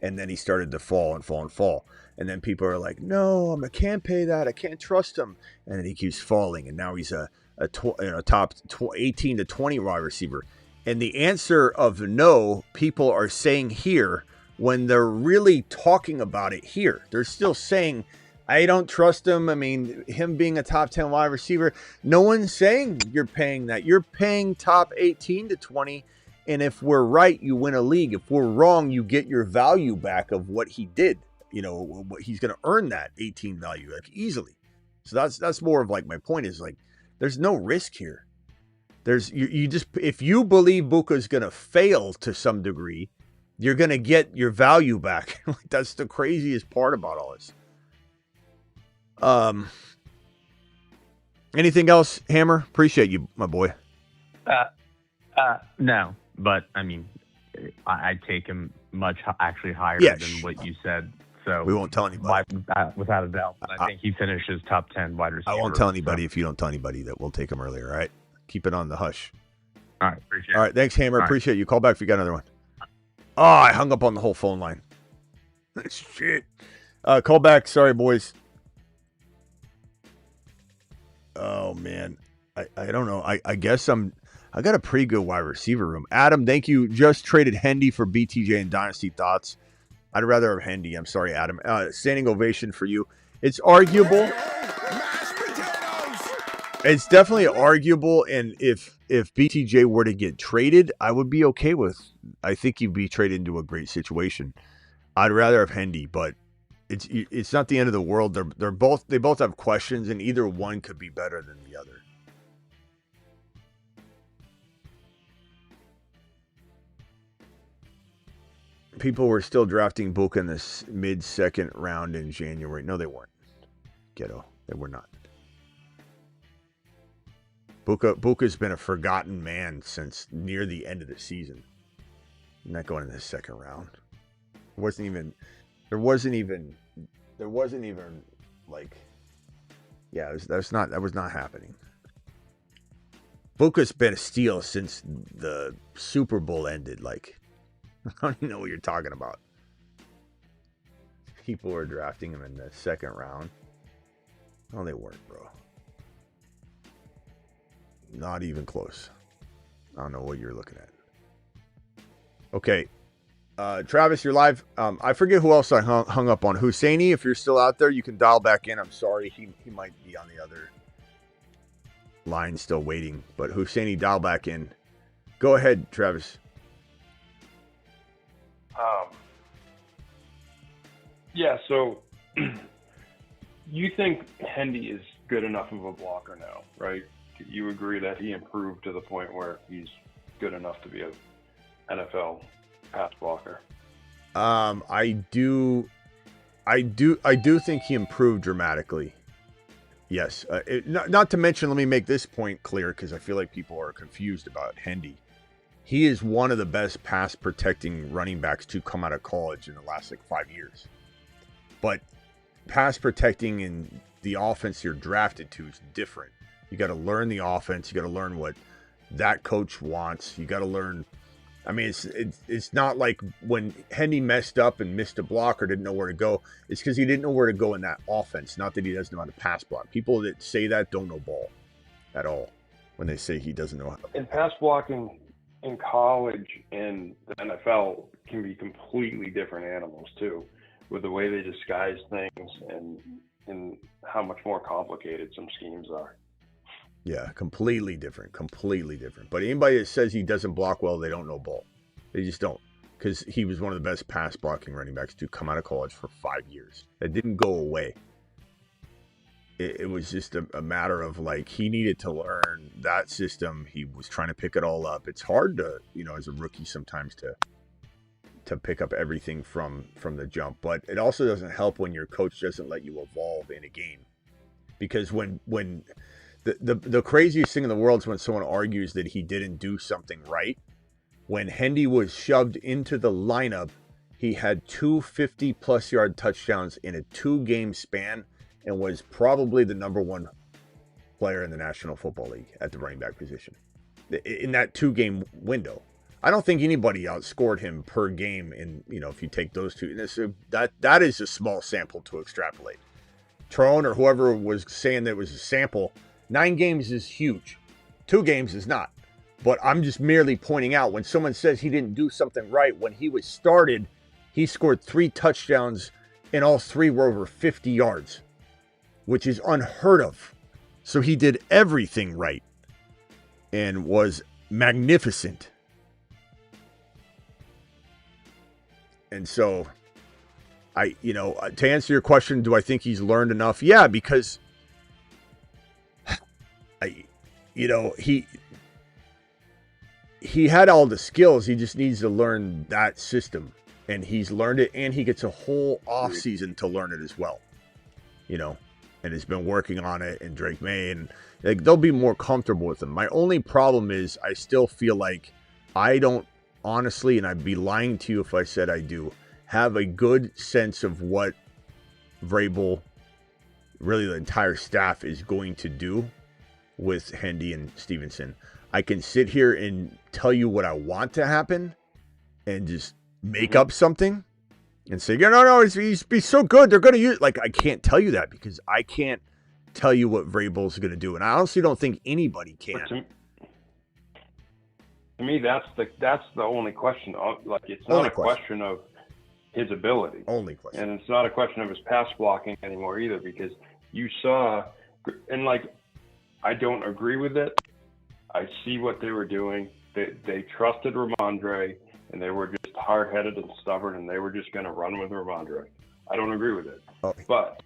and then he started to fall and fall and fall. And then people are like, no, I can't pay that. I can't trust him. And then he keeps falling, and now he's a top 18 to 20 wide receiver. And the answer of no, people are saying here when they're really talking about it here. They're still saying, I don't trust him. I mean, him being a top 10 wide receiver, no one's saying you're paying that. You're paying top 18 to 20. And if we're right, you win a league. If we're wrong, you get your value back of what he did. You know, he's going to earn that 18 value like easily. So that's more of like my point is like, there's no risk here. You just, if you believe Buka is going to fail to some degree, you're going to get your value back. That's the craziest part about all this. Anything else, Hammer? Appreciate you, my boy. No, but I mean, I take him actually higher than what you said. So we won't tell anybody. Without a doubt. I think he finishes top 10 wide receiver. I won't tell anybody if you don't tell anybody that we'll take him earlier. All right. Keep it on the hush. All right. Appreciate it. All right. Thanks, Hammer. Appreciate you. Call back if you got another one. Oh, I hung up on the whole phone line. Shit. Call back. Sorry, boys. Oh, man. I don't know. I guess I got a pretty good wide receiver room. Adam, thank you. Just traded Hendy for BTJ and Dynasty Thoughts. I'd rather have Hendy. I'm sorry, Adam. Standing ovation for you. It's arguable. It's definitely arguable. And if BTJ were to get traded, I would be okay with. I think he'd be traded into a great situation. I'd rather have Hendy, but it's not the end of the world. They both have questions, and either one could be better than the other. People were still drafting Buka in this mid-second round in January. No, they weren't. Ghetto. They were not. Buka's been a forgotten man since near the end of the season. Not going in the second round. There wasn't even like, yeah, that was not happening. Buka's been a steal since the Super Bowl ended. Like, I don't even know what you're talking about. People were drafting him in the second round. No, they weren't, bro. Not even close. I don't know what you're looking at. Okay. Travis, you're live. I forget who else I hung up on. Husseini, if you're still out there, you can dial back in. I'm sorry. He might be on the other line still waiting. But Husseini, dial back in. Go ahead, Travis. Yeah, so you think Hendy is good enough of a blocker now, right? You agree that he improved to the point where he's good enough to be an NFL pass blocker? I do think he improved dramatically. Yes. Not to mention, let me make this point clear because I feel like people are confused about Hendy. He is one of the best pass protecting running backs to come out of college in the last 5 years. But pass protecting in the offense you're drafted to is different. You got to learn the offense. You got to learn what that coach wants. You got to learn. I mean, it's not like when Hendy messed up and missed a block or didn't know where to go. It's because he didn't know where to go in that offense. Not that he doesn't know how to pass block. People that say that don't know ball at all when they say he doesn't know how to. And pass blocking in college and the NFL can be completely different animals too, with the way they disguise things and how much more complicated some schemes are. Yeah, completely different. But anybody that says he doesn't block well, they don't know ball. They just don't. Because he was one of the best pass blocking running backs to come out of college for 5 years. That didn't go away. It was just a matter of he needed to learn that system. He was trying to pick it all up. It's hard to, as a rookie sometimes to pick up everything from the jump. But it also doesn't help when your coach doesn't let you evolve in a game. Because when the craziest thing in the world is when someone argues that he didn't do something right. When Hendy was shoved into the lineup He had 2 50-plus yard touchdowns in a 2-game span and was probably the number one player in the National Football League at the running back position in that 2-game window. I don't think anybody outscored him per game. In, if you take those two, that is a small sample to extrapolate. Trone or whoever was saying that it was a sample, 9 games is huge. 2 games is not. But I'm just merely pointing out, when someone says he didn't do something right, when he was started, he scored 3 touchdowns and all 3 were over 50 yards, which is unheard of. So he did everything right and was magnificent. And so to answer your question, do I think he's learned enough? Yeah, because he had all the skills. He just needs to learn that system, and he's learned it, and he gets a whole off season to learn it as well. And has been working on it, and Drake May, and they'll be more comfortable with him. My only problem is I still feel like I don't honestly, and I'd be lying to you if I said I do, have a good sense of what Vrabel, really the entire staff, is going to do with Hendy and Stevenson. I can sit here and tell you what I want to happen and just make up something and say, no, he's so good. They're going to use, I can't tell you that because I can't tell you what Vrabel's going to do. And I honestly don't think anybody can. To me, that's the only question. It's not a question of his ability. Only question. And it's not a question of his pass blocking anymore either, because you saw, and I don't agree with it. I see what they were doing. They trusted Ramondre, and they were just hard-headed and stubborn, and they were just going to run with Ramondre. I don't agree with it. But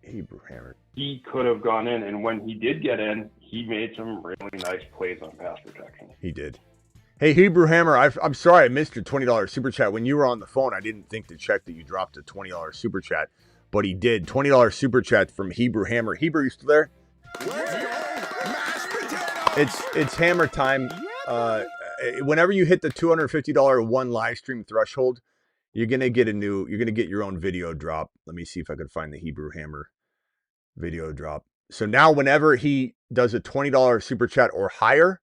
Hebrew Hammer, he could have gone in, and when he did get in, he made some really nice plays on pass protection. He did. Hey, Hebrew Hammer, I'm sorry I missed your $20 super chat. When you were on the phone, I didn't think to check that you dropped a $20 super chat, but he did. $20 super chat from Hebrew Hammer. Hebrew, you still there? It's Hammer time. Whenever you hit the $250 one live stream threshold, you're gonna get your own video drop. Let me see if I can find the Hebrew Hammer video drop. So now whenever he does a $20 super chat or higher,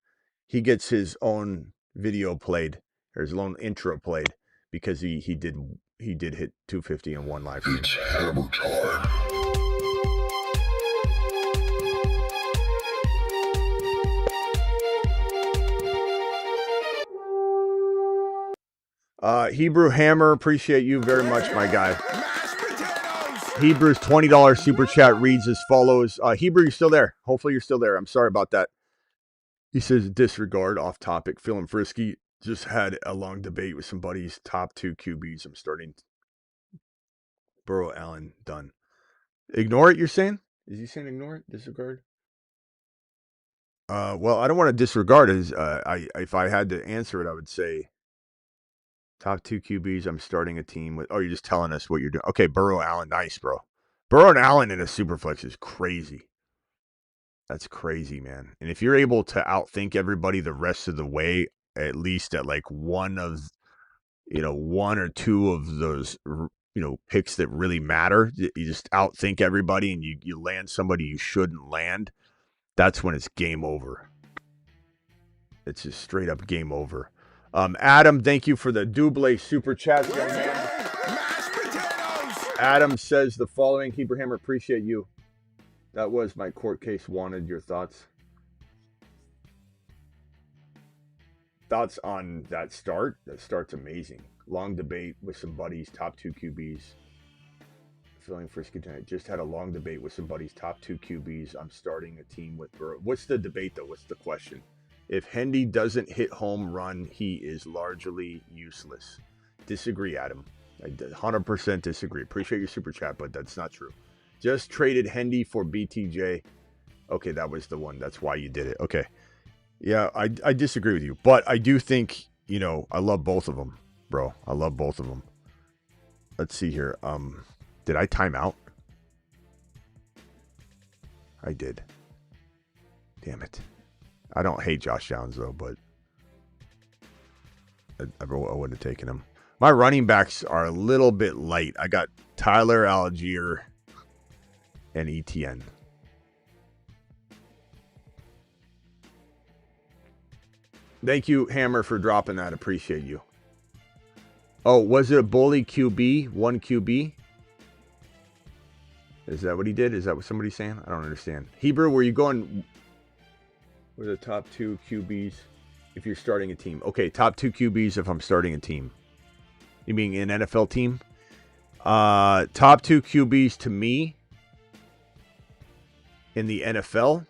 he gets his own video played, or his own intro played, because he did hit 250 in one live stream. It's Hammer time. Hebrew Hammer, appreciate you very much, my guy. Hebrew's $20 super chat reads as follows. Hebrew, you're still there. Hopefully you're still there. I'm sorry about that. He says, disregard, off topic, feeling frisky. Just had a long debate with some buddies. Top 2 QBs. I'm starting. Burrow, Allen, done. Ignore it, you're saying? Is he saying ignore it? Disregard? Well, I don't want to disregard it. If I had to answer it, I would say top 2 QBs, I'm starting a team with. Oh, you're just telling us what you're doing. Okay, Burrow, Allen, nice, bro. Burrow and Allen in a superflex is crazy. That's crazy, man. And if you're able to outthink everybody the rest of the way, at least at one or two of those, picks that really matter, you just outthink everybody and you land somebody you shouldn't land, that's when it's game over. It's just straight up game over. Adam, thank you for the double super chat, young man. Adam says the following. Hebrew Hammer, appreciate you. That was my court case wanted. Your thoughts? Thoughts on that start? That start's amazing. Long debate with some buddies, top 2 QBs. Feeling frisky tonight. Just had a long debate with some buddies, top 2 QBs. I'm starting a team with Burrow. What's the debate, though? What's the question? If Hendy doesn't hit home run, he is largely useless. Disagree, Adam. I 100% disagree. Appreciate your super chat, but that's not true. Just traded Hendy for BTJ. Okay, that was the one. That's why you did it. Okay. Yeah, I disagree with you. But I do think, I love both of them, bro. I love both of them. Let's see here. Did I time out? I did. Damn it. I don't hate Josh Downs, though, but I would have taken him. My running backs are a little bit light. I got Tyler Algier and ETN. Thank you, Hammer, for dropping that. Appreciate you. Oh, was it a bully QB? 1 QB? Is that what he did? Is that what somebody's saying? I don't understand. Hebrew, were you going... What are the top 2 QBs if you're starting a team? Okay, top 2 QBs if I'm starting a team. You mean an NFL team? Top 2 QBs to me in the NFL.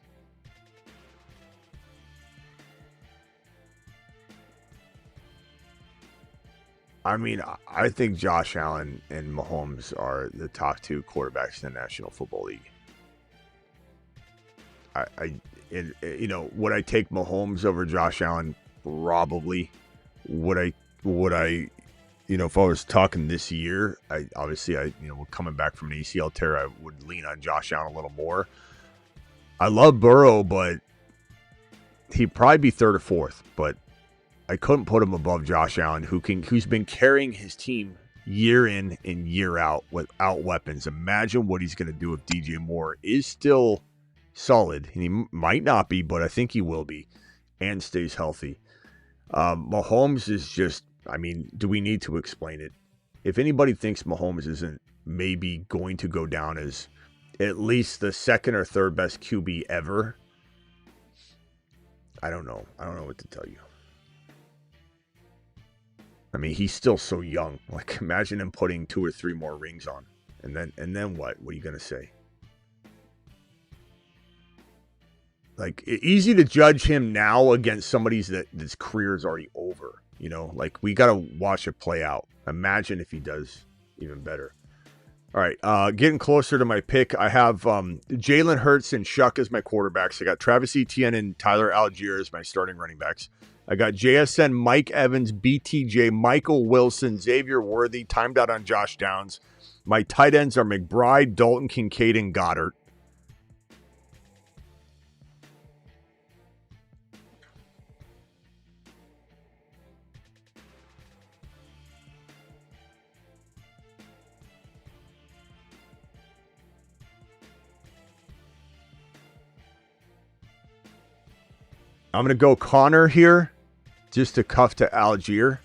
I mean, I think Josh Allen and Mahomes are the top 2 quarterbacks in the National Football League. Would I take Mahomes over Josh Allen? Probably. Would I, if I was talking this year, coming back from an ACL tear, I would lean on Josh Allen a little more. I love Burrow, but he'd probably be 3rd or 4th, but I couldn't put him above Josh Allen, who's been carrying his team year in and year out without weapons. Imagine what he's going to do if DJ Moore is still solid, and he might not be, but I think he will be, and stays healthy. Mahomes is just, do we need to explain it? If anybody thinks Mahomes isn't maybe going to go down as at least the 2nd or 3rd best QB ever, I don't know. I don't know what to tell you. He's still so young. Like, imagine him putting 2 or 3 more rings on. And then what? What are you going to say? Like, easy to judge him now against somebody's that's career is already over. Like, we got to watch it play out. Imagine if he does even better. All right, getting closer to my pick. I have Jalen Hurts and Shuck as my quarterbacks. I got Travis Etienne and Tyler Algier as my starting running backs. I got JSN, Mike Evans, BTJ, Michael Wilson, Xavier Worthy, timed out on Josh Downs. My tight ends are McBride, Dalton Kincaid, and Goddard. I'm going to go Connor here, just to cuff to Algier,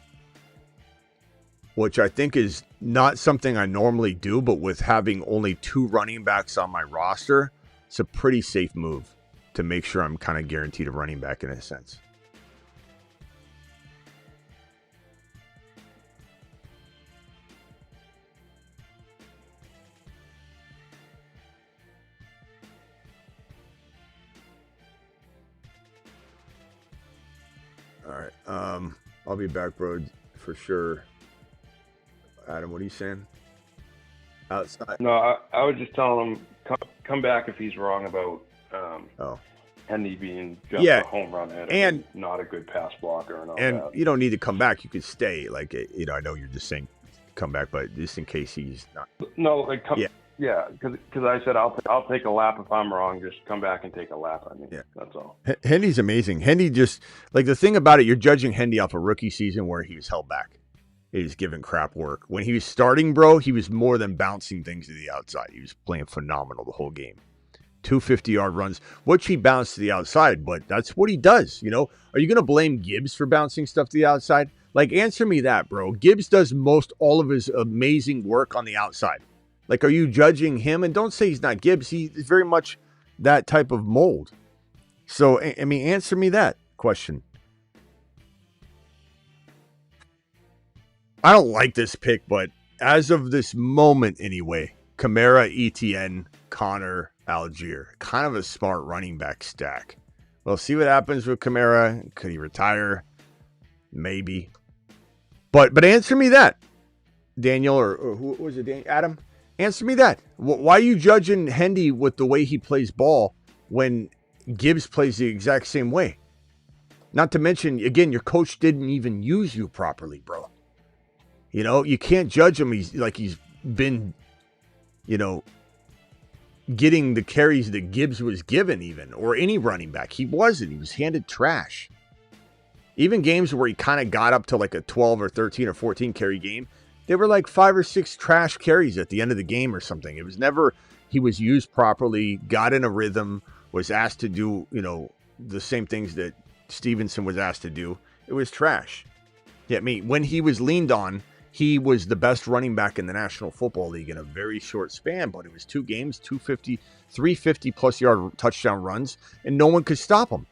which I think is not something I normally do, but with having only 2 running backs on my roster, it's a pretty safe move to make sure I'm kind of guaranteed a running back in a sense. All right. I'll be back, bro, for sure. Adam, what are you saying? Outside? No, I was just telling him come back if he's wrong about Hendy being just a home run hitter and not a good pass blocker and all that. And you don't need to come back. You could stay. Like, I know you're just saying come back, but just in case he's not. No, like Yeah, because I said I'll take a lap if I'm wrong. Just come back and take a lap. That's all. Hendy's amazing. Hendy just, like, the thing about it, you're judging Hendy off a rookie season where he was held back. He was given crap work. When he was starting, bro, he was more than bouncing things to the outside. He was playing phenomenal the whole game. 250-yard runs, which he bounced to the outside, but that's what he does, Are you going to blame Gibbs for bouncing stuff to the outside? Like, answer me that, bro. Gibbs does all of his amazing work on the outside. Like, are you judging him? And don't say he's not Gibbs. He's very much that type of mold. So, answer me that question. I don't like this pick, but as of this moment anyway, Kamara, ETN, Connor, Algier. Kind of a smart running back stack. We'll see what happens with Kamara. Could he retire? Maybe. But answer me that, Daniel, or who was it, Adam? Answer me that. Why are you judging Hendy with the way he plays ball when Gibbs plays the exact same way? Not to mention, again, your coach didn't even use you properly, bro. You can't judge him. He's been, getting the carries that Gibbs was given even, or any running back. He wasn't. He was handed trash. Even games where he kind of got up to like a 12 or 13 or 14 carry game, they were like 5 or 6 trash carries at the end of the game or something. It was never he was used properly, got in a rhythm, was asked to do, the same things that Stevenson was asked to do. It was trash. Yeah, when he was leaned on, he was the best running back in the National Football League in a very short span, but it was 2 games, 350 plus yard touchdown runs, and no one could stop him.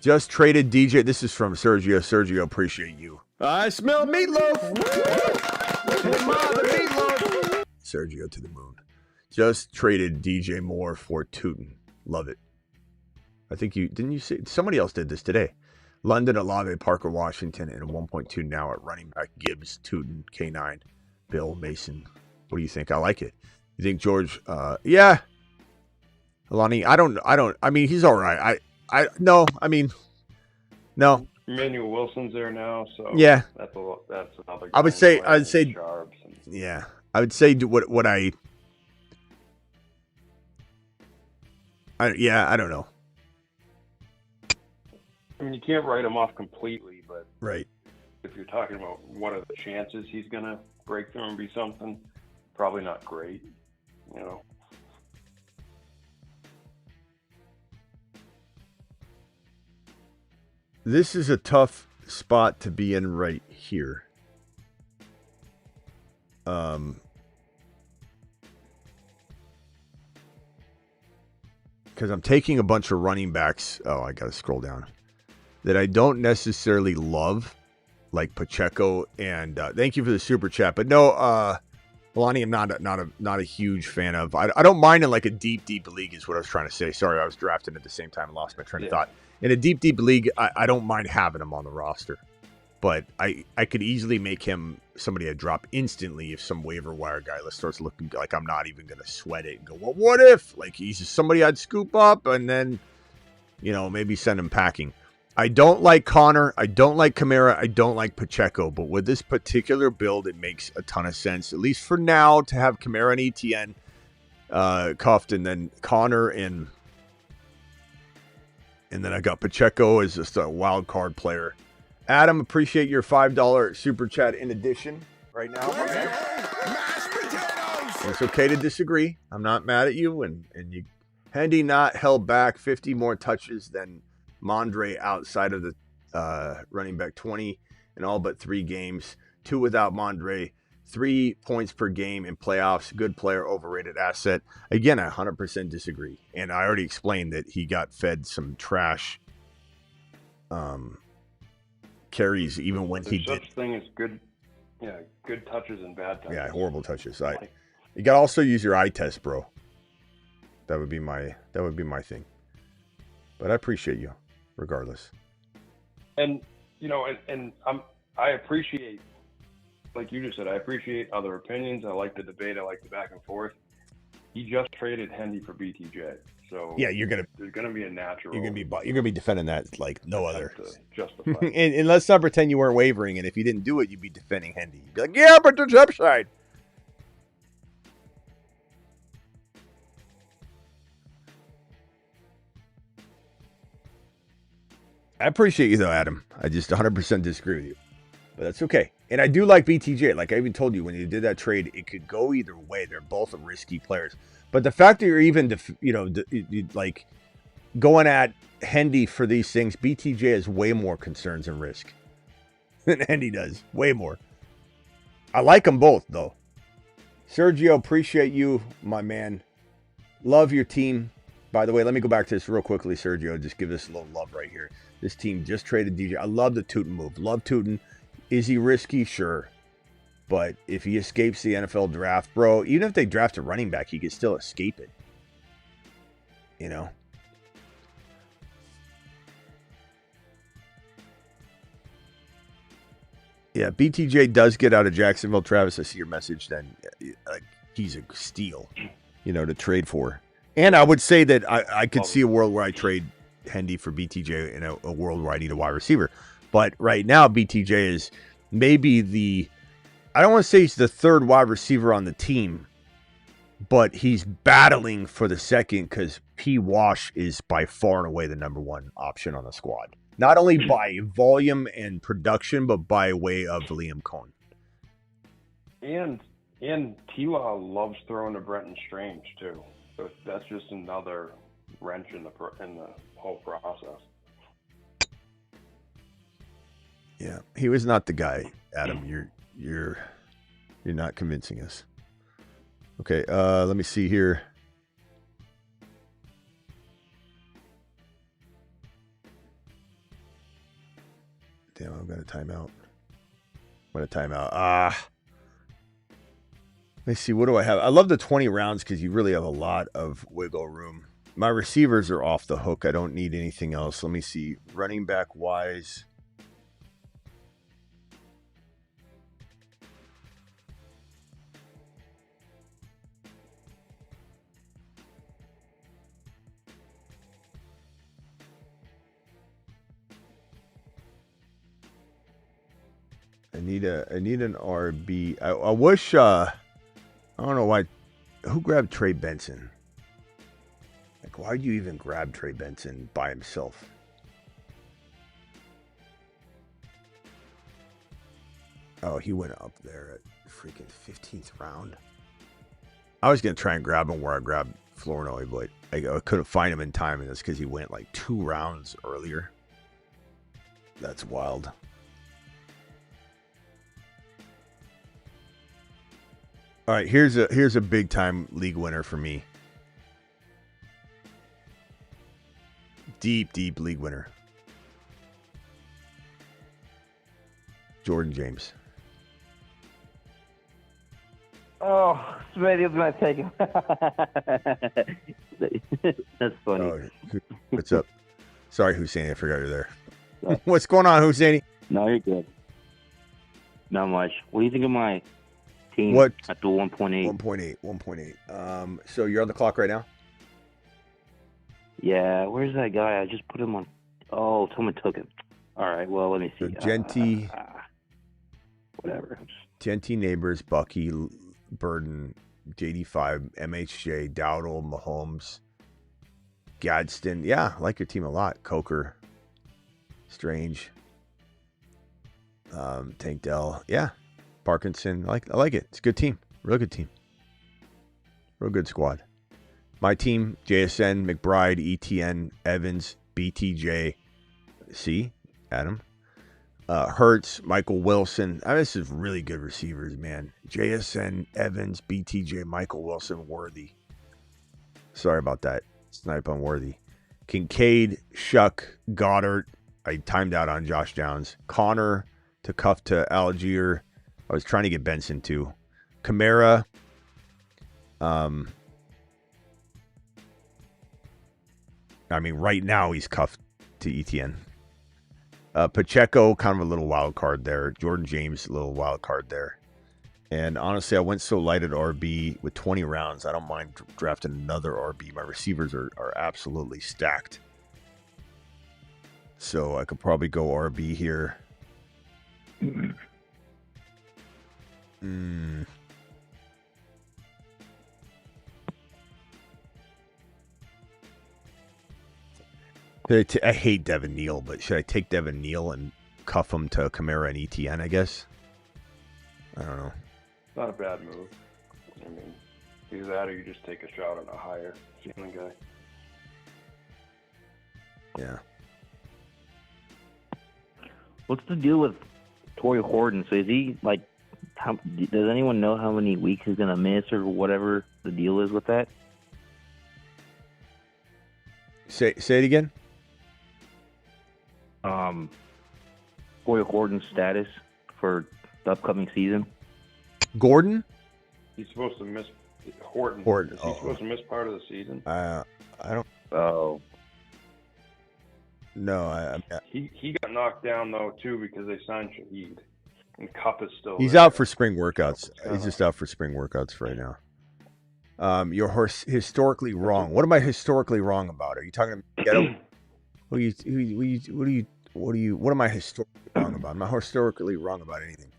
Just traded DJ. This is from Sergio. Sergio, appreciate you. I smell meatloaf. Meatloaf. Sergio to the moon. Just traded DJ Moore for Tootin. Love it. I think didn't you say somebody else did this today? London, Olave, Parker, Washington, and a 1.2 now at running back. Gibbs, Tootin, K9, Bill, Mason. What do you think? I like it. You think George? Yeah. Alani, I mean, he's all right. No. Emmanuel Wilson's there now, so yeah, that's another guy. I'd say, yeah, I would say what I don't know. I mean, you can't write him off completely, but right. If you're talking about what are the chances he's gonna break through and be something, probably not great, This is a tough spot to be in right here. Because I'm taking a bunch of running backs. Oh, I got to scroll down. That I don't necessarily love, like Pacheco. And thank you for the super chat. But no, Lonnie, I'm not a huge fan of. I don't mind in like a deep league is what I was trying to say. Sorry, I was drafting at the same time and lost my train of thought. In a deep league, I don't mind having him on the roster. But I could easily make him somebody I'd drop instantly if some waiver wire guy starts looking like I'm not even going to sweat it and go, well, what if? Like, he's just somebody I'd scoop up and then, maybe send him packing. I don't like Connor. I don't like Kamara. I don't like Pacheco. But with this particular build, it makes a ton of sense, at least for now, to have Kamara and ETN cuffed, and then Connor and then I got Pacheco as just a wild card player. Adam, appreciate your $5 super chat in addition right now. It's okay to disagree. I'm not mad at you. And you, Hendy not held back 50 more touches than Mondre outside of the running back 20 in all but 3 games. 2 without Mondre. 3 points per game in playoffs. Good player, overrated asset. Again, I 100% disagree. And I already explained that he got fed some trash carries even when he did. Such thing as good touches and bad touches. Yeah, horrible touches. You got to also use your eye test, bro. That would be my thing. But I appreciate you regardless. And I appreciate, like you just said, I appreciate other opinions. I like the debate. I like the back and forth. He just traded Hendy for BTJ, so yeah, there's gonna be a natural. You're gonna be defending that like no other. Justify. and let's not pretend you weren't wavering. And if you didn't do it, you'd be defending Hendy. You'd be like, yeah, but there's upside. I appreciate you though, Adam. I just 100% disagree with you. But that's okay. And I do like BTJ. Like I even told you when you did that trade, it could go either way. They're both risky players. But the fact that you're even, like going at Hendy for these things, BTJ has way more concerns and risk than Hendy does. Way more. I like them both, though. Sergio, appreciate you, my man. Love your team. By the way, let me go back to this real quickly, Sergio. Just give this a little love right here. This team just traded DJ. I love the Tootin move. Love Tootin. Is he risky? Sure. But if he escapes the NFL draft, bro, even if they draft a running back, he could still escape it. Yeah, BTJ does get out of Jacksonville. Travis, I see your message. Then he's a steal, to trade for. And I would say that I could see a world where I trade Hendy for BTJ in a world where I need a wide receiver. But right now, BTJ is maybe I don't want to say he's the third wide receiver on the team, but he's battling for the second because P. Wash is by far and away the number one option on the squad. Not only by volume and production, but by way of Liam Cohn. And T-Law loves throwing to Brenton Strange too. So that's just another wrench in the whole process. Yeah, he was not the guy, Adam. You're not convincing us. Okay, let me see here. Damn, I've got a timeout. What a timeout. Let me see. What do I have? I love the 20 rounds because you really have a lot of wiggle room. My receivers are off the hook. I don't need anything else. Let me see. Running back wise. I need an RB. I wish I don't know why. Who grabbed Trey Benson? Like, why would you even grab Trey Benson by himself? Oh, he went up there at freaking 15th round. I was gonna try and grab him where I grabbed Flournoy, but I couldn't find him in time, and that's because he went like 2 rounds earlier. That's wild. All right, here's a big time league winner for me. Deep league winner. Jordan James. Oh, Smitty was going to take him. That's funny. Oh, what's up? Sorry, Husseini. I forgot you're there. What's going on, Husseini? No, you're good. Not much. What do you think of my team What? at the 1.8? 1.8. So you're on the clock right now? Yeah, where's that guy? I just put him on. Oh, someone took him. All right, well, let me see. So Genty. Whatever. Genty, Neighbors, Bucky, Burden, JD5, MHJ, Dowdle, Mahomes, Gadsden. Yeah, I like your team a lot. Coker, Strange, Tank Dell. Yeah, Parkinson. I like it. It's a good team. Real good team. Real good squad. My team, JSN, McBride, ETN, Evans, BTJ. See, Adam. Hertz, Michael Wilson. I mean, this is really good receivers, man. JSN, Evans, BTJ, Michael Wilson, Worthy. Sorry about that. Snipe on Worthy. Kincaid, Shuck, Goddard. I timed out on Josh Downs. Connor to cuff to Algier. I was trying to get Benson too. Kamara. I mean, right now he's cuffed to ETN. Pacheco, kind of a little wild card there. Jordan James, a little wild card there. And honestly, I went so light at RB with 20 rounds. I don't mind drafting another RB. My receivers are absolutely stacked. So I could probably go RB here. I hate Devin Neal, but should I take Devin Neal and cuff him to Kamara and ETN, I guess? I don't know. Not a bad move. I mean, either that or you just take a shot on a higher ceiling guy. Yeah. What's the deal with Torrey Horton? So is he, like, does anyone know how many weeks he's going to miss or whatever the deal is with that? Say it again? Torrey Horton's status for the upcoming season? Gordon? He's supposed to miss Horton. Horton. Is he supposed to miss part of the season? I don't. Oh. No, He got knocked down though too because they signed Shaheed, and Cup is still. he's there. out for spring workouts. He's just out for spring workouts right now. You're historically wrong. What am I historically wrong about? Are you talking about Ghetto? What am I historically wrong about? I'm not historically wrong about anything.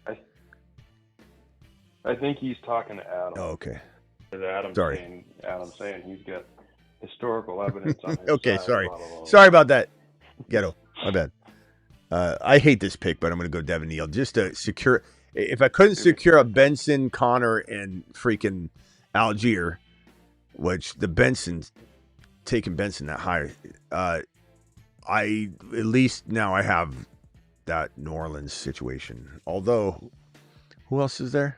I think he's talking to Adam. Oh, okay. Adam saying he's got historical evidence on his Okay, side, sorry. blah, blah, blah. Sorry about that. Ghetto. My bad. I hate this pick, but I'm going to go Devin Neal just to secure. If I couldn't secure a Benson, Connor, and freaking Algier, which the Benson's taking Benson that high, I at least now I have that New Orleans situation. Although, who else is there?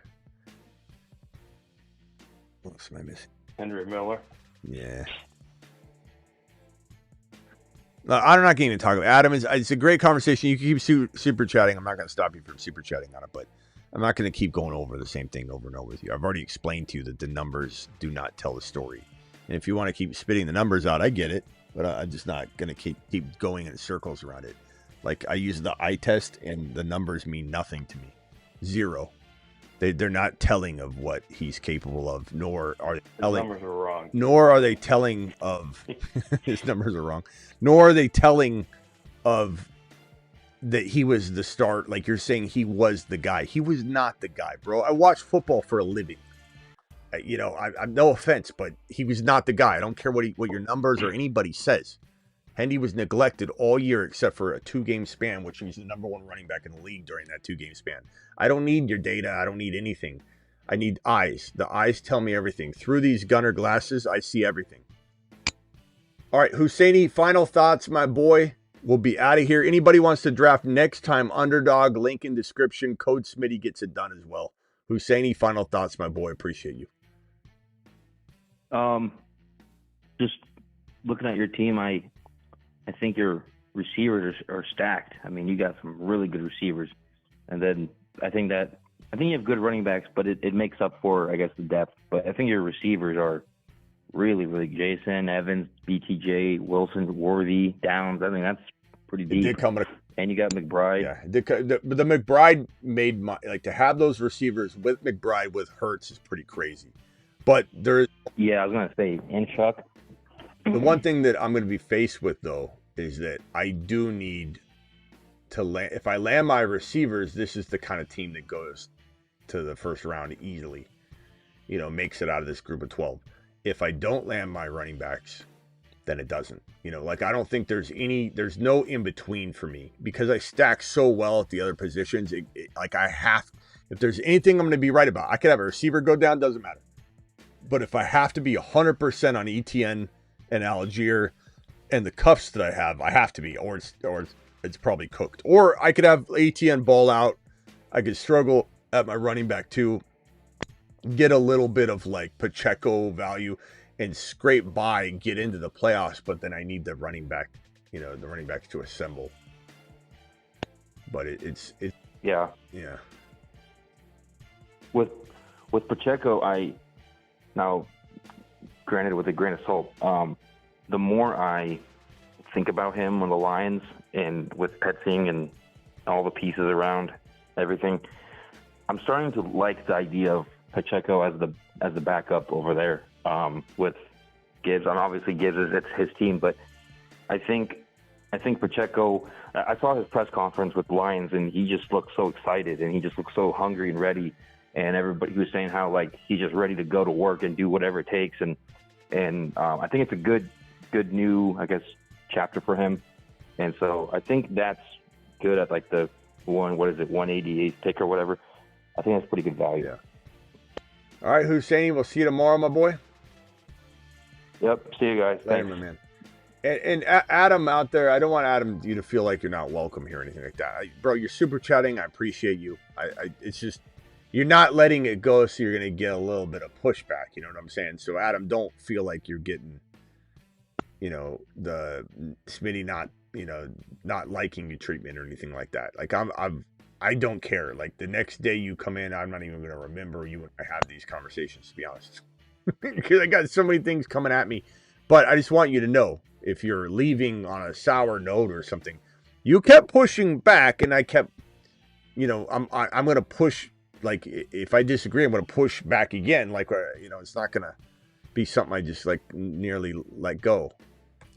What else am I missing? Henry Miller. Yeah. I'm not going to even talk about it. Adam. It's a great conversation. You can keep super chatting. I'm not going to stop you from super chatting on it, but I'm not going to keep going over the same thing over and over with you. I've already explained to you that the numbers do not tell the story. And if you want to keep spitting the numbers out, I get it, but I'm just not going to keep going in circles around it. Like I use the eye test and the numbers mean nothing to me. Zero. They're not telling of what he's capable of, nor are they telling. His numbers are wrong. Nor are they telling of his numbers are wrong. Nor are they telling of that he was the start. Like you're saying, he was the guy. He was not the guy, bro. I watch football for a living. I'm no offense, but he was not the guy. I don't care what your numbers or anybody says. Hendy was neglected all year except for a 2-game span, which he was the number 1 running back in the league during that 2-game span. I don't need your data. I don't need anything. I need eyes. The eyes tell me everything. Through these Gunner glasses, I see everything. All right, Husseini, final thoughts, my boy. We'll be out of here. Anybody wants to draft next time, Underdog, link in description. Code Smitty gets it done as well. Husseini, final thoughts, my boy. Appreciate you. Just looking at your team, I think your receivers are stacked. I mean, you got some really good receivers. And then I think you have good running backs, but it makes up for, I guess, the depth. But I think your receivers are really, really Jason, Evans, BTJ, Wilson, Worthy, Downs. I think that's pretty deep. It did come and you got McBride. Yeah, the McBride made to have those receivers with McBride with Hurts is pretty crazy. But there's I was gonna say, and Chuck. The one thing that I'm going to be faced with, though, is that I do need to land. If I land my receivers, this is the kind of team that goes to the first round easily, makes it out of this group of 12. If I don't land my running backs, then it doesn't. I don't think there's no in between for me because I stack so well at the other positions. If there's anything I'm going to be right about, I could have a receiver go down, doesn't matter. But if I have to be 100% on ETN and Algier and the cuffs that I have to be, or it's probably cooked. Or I could have ATN ball out. I could struggle at my running back too, get a little bit of like Pacheco value and scrape by and get into the playoffs, but then I need the running back, the running backs to assemble. But it's yeah. With Pacheco, now granted with a grain of salt, the more I think about him on the Lions and with Petzing and all the pieces around everything, I'm starting to like the idea of Pacheco as the backup over there with Gibbs. And obviously Gibbs it's his team, but I think Pacheco. I saw his press conference with Lions, and he just looked so excited, and he just looked so hungry and ready. And everybody, he was saying how he's just ready to go to work and do whatever it takes. And I think it's a good new, I guess, chapter for him. And so I think that's good at the 188 pick or whatever. I think that's pretty good value. Yeah. All right, Husseini, we'll see you tomorrow, my boy. Yep. See you guys. Later, my man. And Adam out there, I don't want you to feel like you're not welcome here or anything like that. Bro, you're super chatting. I appreciate you. It's just, you're not letting it go, so you're going to get a little bit of pushback. You know what I'm saying? So, Adam, don't feel like you're getting, the Smitty not liking your treatment or anything like that. I don't care. The next day you come in, I'm not even going to remember you when I have these conversations, to be honest. Because I got so many things coming at me. But I just want you to know, if you're leaving on a sour note or something, you kept pushing back, and I kept, I'm going to push. If I disagree, I'm going to push back again. It's not going to be something I just nearly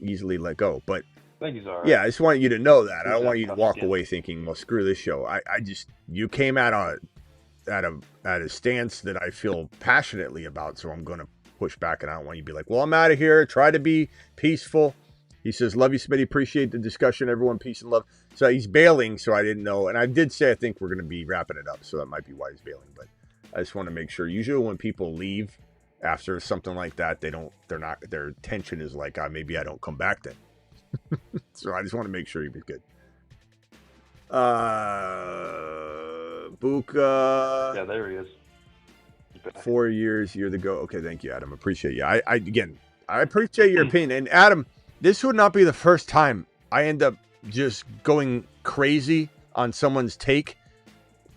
easily let go. But Thank you, Zara. yeah, I just want you to know that. I don't want you to walk away thinking, well, screw this show. You came out at a stance that I feel passionately about, so I'm going to push back, and I don't want you to be like, well, I'm out of here. Try to be peaceful. He says, love you, Smitty. Appreciate the discussion. Everyone, peace and love. So he's bailing, so I didn't know. And I did say I think we're going to be wrapping it up, so that might be why he's bailing. But I just want to make sure. Usually when people leave after something like that, their tension is like, maybe I don't come back then. So I just want to make sure he was good. Buka. Yeah, there he is. 4 years, year to go. Okay, thank you, Adam. Appreciate you. I appreciate your opinion. And Adam, this would not be the first time I end up just going crazy on someone's take,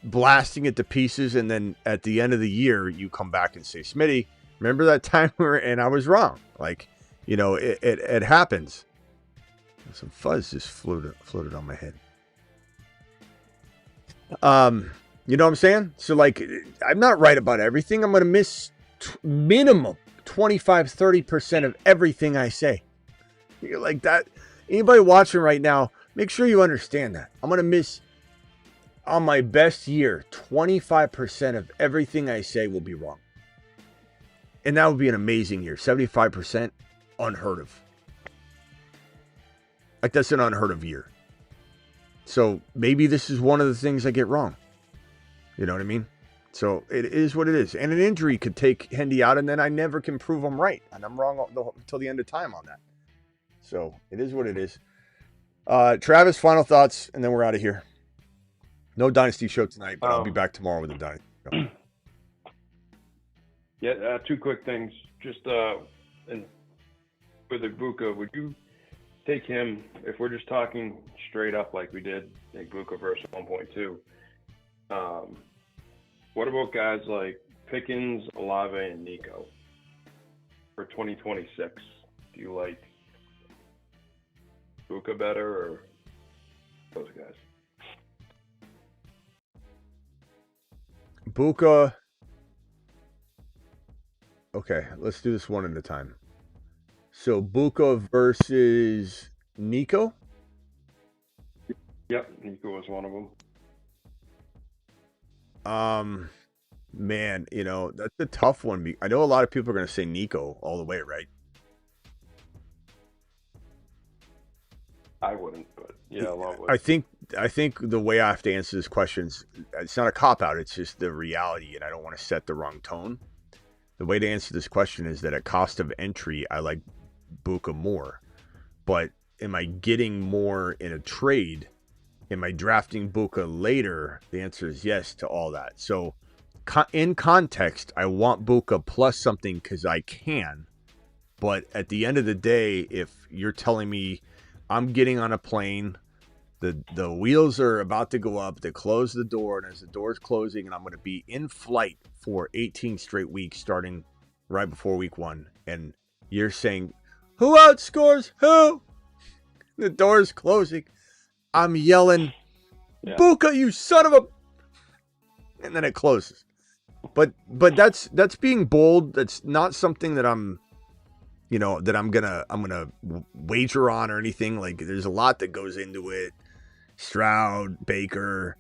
blasting it to pieces, and then at the end of the year, you come back and say, Smitty, remember that time and I was wrong. Like, it happens. Some fuzz just floated on my head. You know what I'm saying? So, like, I'm not right about everything. I'm going to miss minimum 25-30% of everything I say. You're like that. Anybody watching right now, make sure you understand that. I'm going to miss, on my best year, 25% of everything I say will be wrong. And that would be an amazing year. 75%, unheard of. Like, that's an unheard of year. So maybe this is one of the things I get wrong. You know what I mean? So it is what it is. And an injury could take Hendy out, and then I never can prove I'm right. And I'm wrong until the end of time on that. So it is what it is. Travis, final thoughts, and then we're out of here. No Dynasty show tonight, but I'll be back tomorrow with a Dynasty show. Yeah, two quick things. Just and with Egbuka, would you take him, if we're just talking straight up like we did Egbuka versus 1.2, what about guys like Pickens, Olave, and Nico for 2026? Do you like Egbuka better or those guys? Buka. Okay, let's do this one at a time. So Buka versus Nico? Yep, Nico was one of them. Man, that's a tough one. I know a lot of people are going to say Nico all the way, right? I wouldn't, but yeah, a lot would. I think the way I have to answer this question is, it's not a cop-out, it's just the reality, and I don't want to set the wrong tone. The way to answer this question is that at cost of entry, I like Buka more. But am I getting more in a trade? Am I drafting Buka later? The answer is yes to all that. So in context, I want Buka plus something because I can. But at the end of the day, if you're telling me I'm getting on a plane, the wheels are about to go up, they close the door, and as the door's closing, and I'm going to be in flight for 18 straight weeks starting right before week 1, and you're saying, who outscores who? The door's closing. I'm yelling, Buka, you son of a... And then it closes. But that's being bold. That's not something that I'm gonna wager on or anything. Like, there's a lot that goes into it. Stroud, Baker,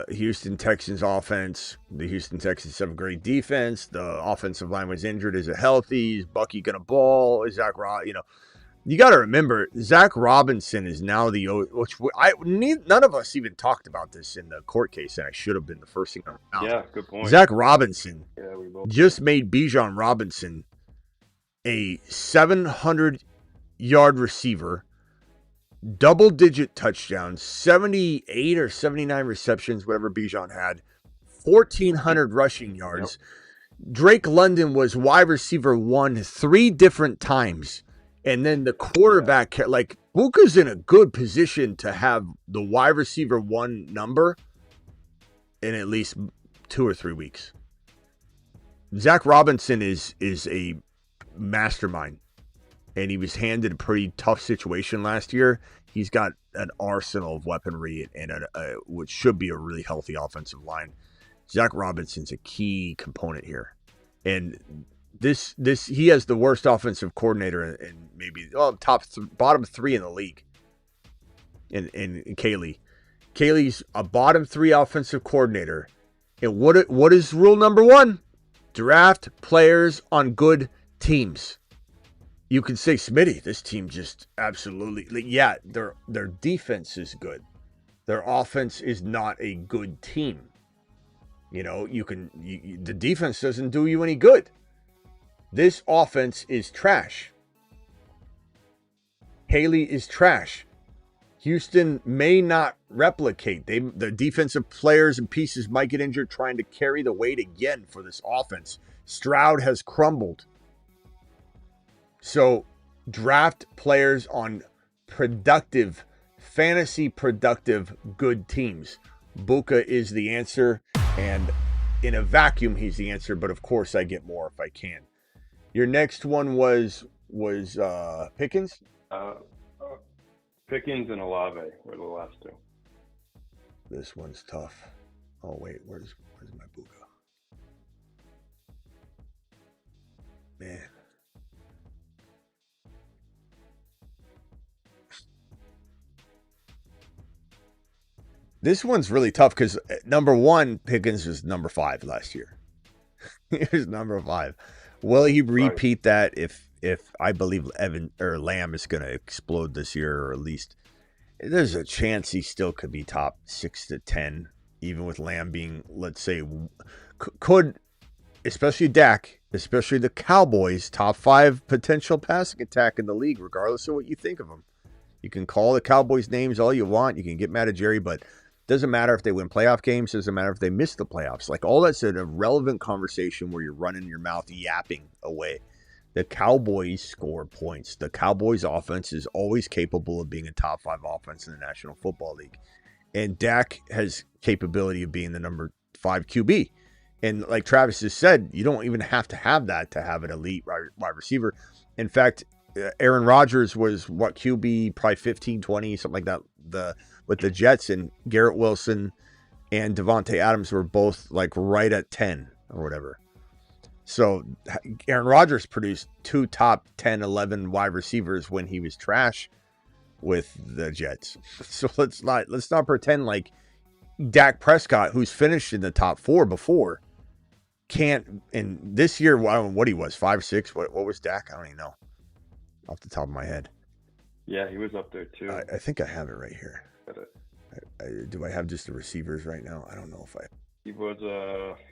Houston Texans offense. The Houston Texans have a great defense. The offensive line was injured. Is it healthy? Is Bucky gonna ball? Is Zach you got to remember, Zach Robinson is now none of us even talked about this in the court case, and I should have been the first thing out. Yeah, good point. Zach Robinson we both just made Bijan Robinson a 700-yard receiver, double-digit touchdowns, 78 or 79 receptions, whatever Bijan had, 1,400 rushing yards. Yep. Drake London was wide receiver 1 3 different times. And then the quarterback, Buka's in a good position to have the wide receiver 1 number in at least 2 or 3 weeks. Zach Robinson is a mastermind, and he was handed a pretty tough situation last year. He's got an arsenal of weaponry and which should be a really healthy offensive line. Zach Robinson's a key component here, and this he has the worst offensive coordinator and maybe bottom 3 in the league. In Kaylee. Kaylee's a bottom 3 offensive coordinator, And what is rule number 1? Draft players on good teams. You can say, Smitty, this team just absolutely, yeah, their defense is good. Their offense is not a good team. You know, the defense doesn't do you any good. This offense is trash. Haley is trash. Houston may not replicate. The defensive players and pieces might get injured trying to carry the weight again for this offense. Stroud has crumbled. So draft players on productive, fantasy productive, good teams. Buka is the answer, and in a vacuum, he's the answer. But of course, I get more if I can. Your next one was Pickens? Pickens and Olave were the last two. This one's tough. Oh wait, where's my Buka? Man. This one's really tough because number 1, Pickens was number 5 last year. He was number 5. Will he repeat that if I believe Evan or Lamb is going to explode this year, or at least there's a chance he still could be top 6 to 10, even with Lamb being, let's say, could, especially Dak, especially the Cowboys, top 5 potential passing attack in the league, regardless of what you think of them. You can call the Cowboys names all you want. You can get mad at Jerry, but doesn't matter if they win playoff games. Doesn't matter if they miss the playoffs. Like, all that's an irrelevant conversation where you're running your mouth yapping away. The Cowboys score points. The Cowboys offense is always capable of being a top 5 offense in the National Football League. And Dak has capability of being the number 5 QB. And like Travis has said, you don't even have to have that to have an elite wide receiver. In fact, Aaron Rodgers was what, QB probably 15, 20, something like that, with the Jets, and Garrett Wilson and Devontae Adams were both like right at 10 or whatever. So Aaron Rodgers produced 2 top 10, 11 wide receivers when he was trash with the Jets. So let's not pretend like Dak Prescott, who's finished in the top 4 before, can't. And this year, I don't know what he was, 5, 6. What was Dak? I don't even know off the top of my head. Yeah, he was up there too. I think I have it right here. Do I have just the receivers right now? I don't know if I. He was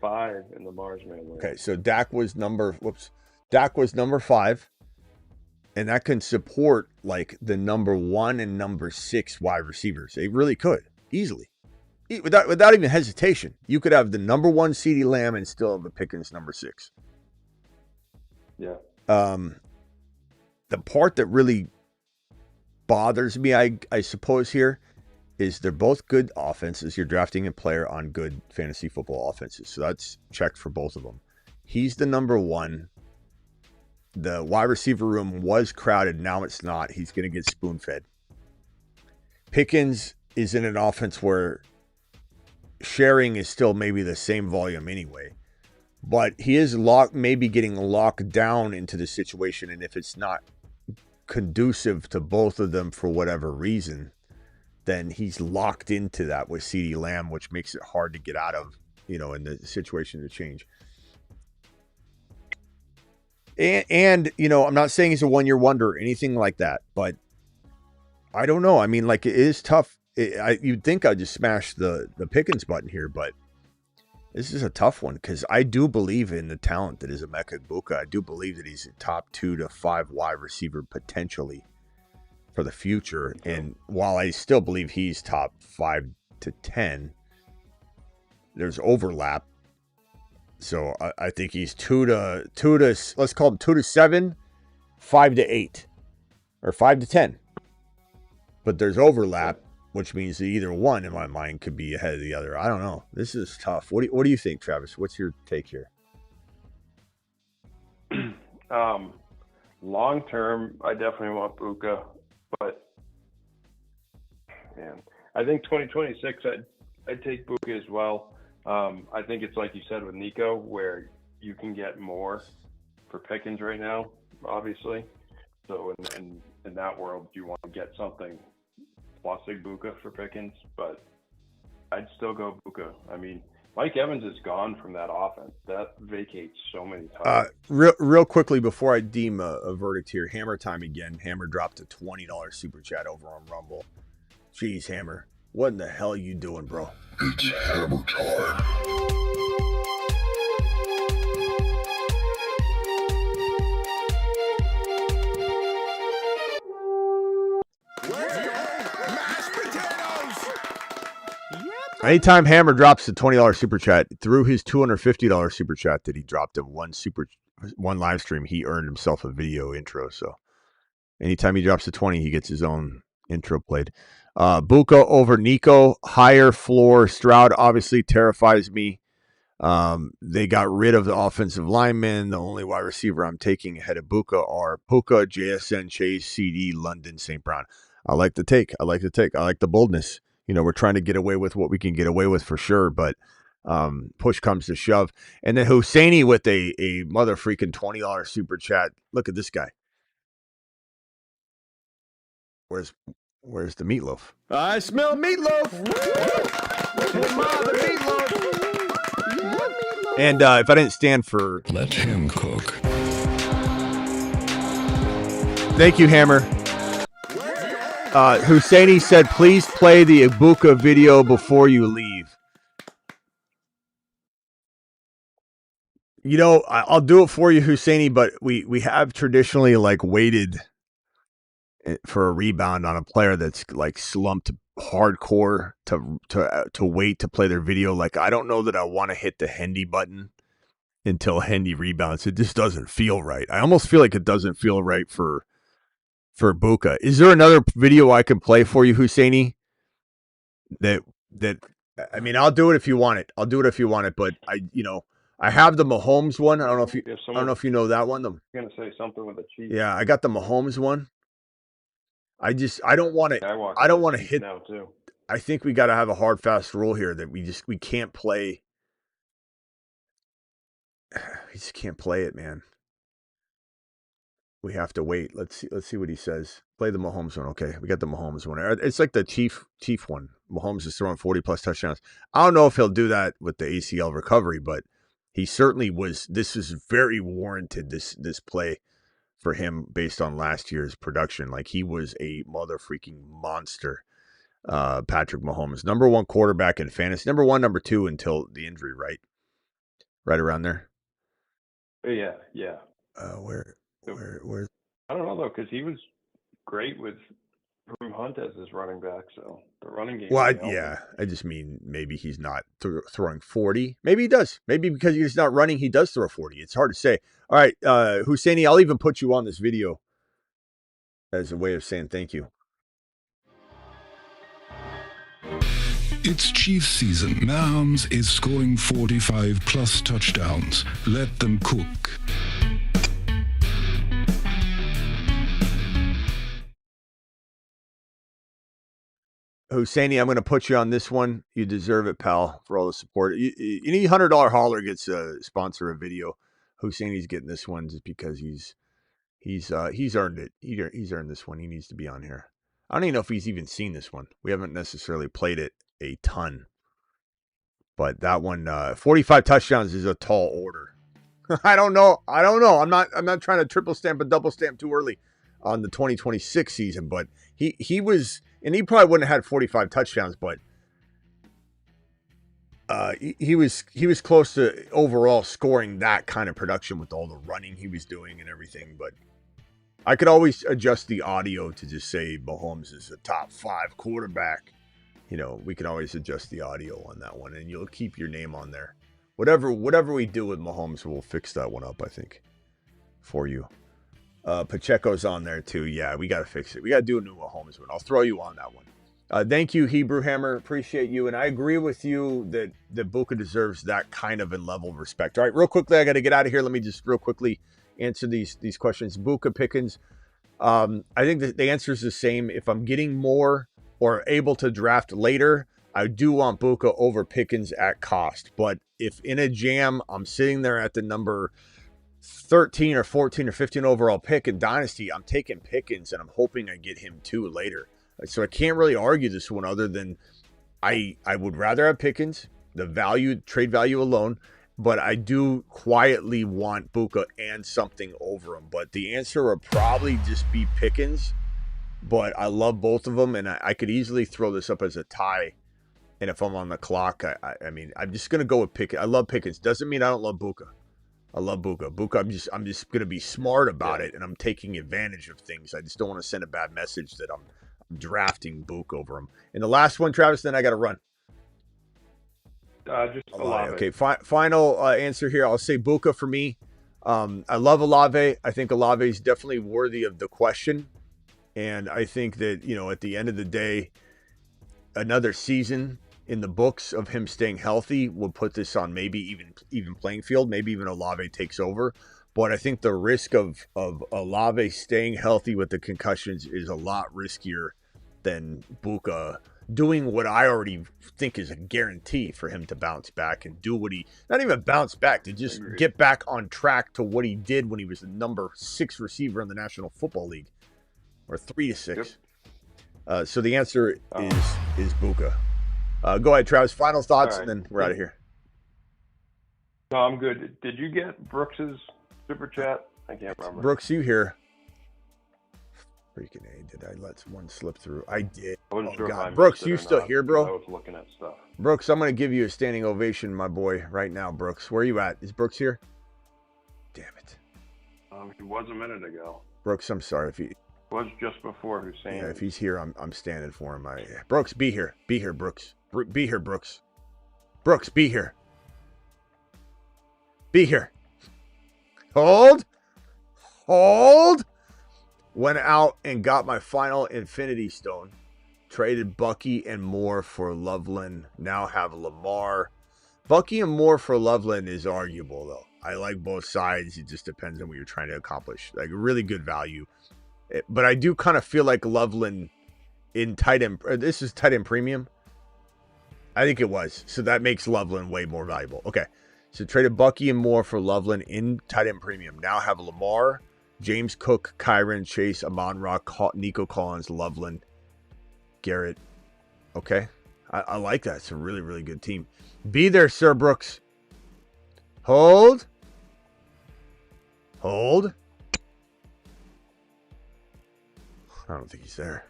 5 in the Marsman. Okay, so Dak was number 5, and that can support like the number 1 and number 6 wide receivers. They really could easily, without even hesitation. You could have the number 1 CeeDee Lamb and still have the Pickens number 6. Yeah. The part that really bothers me, I suppose, here is they're both good offenses. You're drafting a player on good fantasy football offenses. So that's checked for both of them. He's the number 1. The wide receiver room was crowded. Now it's not. He's going to get spoon-fed. Pickens is in an offense where sharing is still maybe the same volume anyway. But he is maybe getting locked down into the situation. And if it's not conducive to both of them for whatever reason, then he's locked into that with CeeDee Lamb, which makes it hard to get out of, in the situation to change. And I'm not saying he's a one-year wonder or anything like that, but I don't know. I mean, like, it is tough. You'd think I'd just smash the Pickens button here, but this is a tough one because I do believe in the talent that is Emeka Egbuka. I do believe that he's a top 2 to 5 wide receiver potentially for the future. And while I still believe he's top 5 to 10, there's overlap. So I think he's 2 to let's call him 2 to 7, 5 to 8, or 5 to 10. But there's overlap, which means that either one in my mind could be ahead of the other. I don't know. This is tough. What do you think, Travis? What's your take here? Long term, I definitely want Buka. But, man, I think 2026, I'd take Buka as well. I think it's like you said with Nico, where you can get more for Pickens right now, obviously. So in that world, you want to get something plus Egbuka for Pickens, but I'd still go Buka. I mean, Mike Evans is gone from that offense. That vacates so many times. Real quickly before I deem a verdict here, Hammer time again. Hammer dropped a $20 super chat over on Rumble. Jeez, Hammer, what in the hell are you doing, bro? It's Hammer time. Anytime Hammer drops a $20 super chat, through his $250 super chat that he dropped in one live stream, he earned himself a video intro. So anytime he drops a 20, he gets his own intro played. Buka over Nico, higher floor. Stroud obviously terrifies me. They got rid of the offensive linemen. The only wide receiver I'm taking ahead of Buka are Puka, JSN, Chase, CD, London, St. Brown. I like the take. I like the boldness. You know, we're trying to get away with what we can get away with for sure, but push comes to shove. And then Husseini with a mother freaking $20 super chat. Look at this guy. Where's the meatloaf? I smell meatloaf. And if I didn't stand for... Let him cook. Thank you, Hammer. Husseini said, please play the Egbuka video before you leave. You know, I'll do it for you, Husseini, but we have traditionally like waited for a rebound on a player that's like slumped hardcore to wait to play their video. Like, I don't know that I want to hit the Hendy button until Hendy rebounds. It just doesn't feel right. I almost feel like it doesn't feel right for Buka. Is there another video I can play for you, Husseini? That I mean, I'll do it if you want it. But I have the Mahomes one. I don't know if you know that one. I'm gonna say something with the Chiefs. Yeah, I got the Mahomes one. I don't want to. I don't want to hit now too. I think we got to have a hard, fast rule here that we can't play. We just can't play it, man. We have to wait. Let's see what he says. Play the Mahomes one. Okay, we got the Mahomes one. It's like the Chief one. Mahomes is throwing 40+ touchdowns. I don't know if he'll do that with the ACL recovery, but he certainly was. This is very warranted, this play for him based on last year's production. Like, he was a mother freaking monster. Patrick Mahomes, number one quarterback in fantasy. Number one, number two until the injury, right? Right around there. Yeah. Where? I don't know though, because he was great with Kareem Hunt as his running back. So the running game. Well, I just mean maybe he's not throwing 40. Maybe he does. Maybe because he's not running, he does throw 40. It's hard to say. All right, Husseini, I'll even put you on this video as a way of saying thank you. It's Chiefs season. Mahomes is scoring 45+ touchdowns. Let them cook. Husseini, I'm going to put you on this one. You deserve it, pal, for all the support. Any $100 hauler gets a sponsor a video. Husseini's getting this one just because he's earned it. He's earned this one. He needs to be on here. I don't even know if he's even seen this one. We haven't necessarily played it a ton, but that one, 45 touchdowns is a tall order. I don't know. I'm not trying to triple stamp and double stamp too early on the 2026 season, but he was, and he probably wouldn't have had 45 touchdowns, but he was close to overall scoring that kind of production with all the running he was doing and everything. But I could always adjust the audio to just say Mahomes is a top 5 quarterback. You know, we can always adjust the audio on that one, and you'll keep your name on there. Whatever we do with Mahomes, we'll fix that one up, I think, for you. Pacheco's on there too. Yeah, we got to fix it. We got to do a new Mahomes one. I'll throw you on that one. Thank you, Hebrew Hammer. Appreciate you. And I agree with you that Buka deserves that kind of a level of respect. All right, real quickly, I got to get out of here. Let me just real quickly answer these questions. Buka Pickens. I think that the answer is the same. If I'm getting more or able to draft later, I do want Buka over Pickens at cost. But if in a jam, I'm sitting there at the number 13 or 14 or 15 overall pick in Dynasty, I'm taking Pickens, and I'm hoping I get him too later. So I can't really argue this one other than I would rather have Pickens. the trade value alone, but I do quietly want Buka and something over him. But the answer would probably just be Pickens. But I love both of them, and I could easily throw this up as a tie. And if I'm on the clock, I mean, I'm just gonna go with Pickens. I love Pickens. Doesn't mean I don't love Buka. I love Buka. Buka, I'm just gonna be smart about it, and I'm taking advantage of things. I just don't want to send a bad message that I'm drafting Buka over him. And the last one, Travis, then I got to run. Just Olave. Okay, final answer here. I'll say Buka for me. I love Olave. I think Olave is definitely worthy of the question. And I think that, at the end of the day, another season in the books of him staying healthy will put this on maybe even playing field. Maybe even Olave takes over. But I think the risk of Olave staying healthy with the concussions is a lot riskier than Buka doing what I already think is a guarantee for him to bounce back and do what not even bounce back, to just get back on track to what he did when he was the number 6 receiver in the National Football League. Or 3 to 6. Yep. So the answer is Buka. Go ahead, Travis. Final thoughts, and then we're out of here. No, I'm good. Did you get Brooks's super chat? I can't remember. Brooks, you here? Freaking A! Did I let one slip through? I did. I wasn't sure God, Brooks, you still here, bro? I was looking at stuff. Brooks, I'm gonna give you a standing ovation, my boy, right now. Brooks, where are you at? Is Brooks here? Damn it. He was a minute ago. Brooks, I'm sorry if he. Was just before Hussein. Yeah, if he's here, I'm standing for him. Brooks, be here. Be here, Brooks. Be here, Brooks. Brooks, be here. Be here. Hold. Went out and got my final Infinity Stone. Traded Bucky and Moore for Loveland. Now have Lamar. Bucky and Moore for Loveland is arguable, though. I like both sides. It just depends on what you're trying to accomplish. Like, really good value. But I do kind of feel like Loveland in tight end. This is tight end premium. I think it was. So that makes Loveland way more valuable. Okay. So traded Bucky and Moore for Loveland in tight end premium. Now have Lamar, James Cook, Kyron, Chase, Amon-Ra, Nico Collins, Loveland, Garrett. Okay. I like that. It's a really, really good team. Be there, Sir Brooks. Hold. I don't think he's there.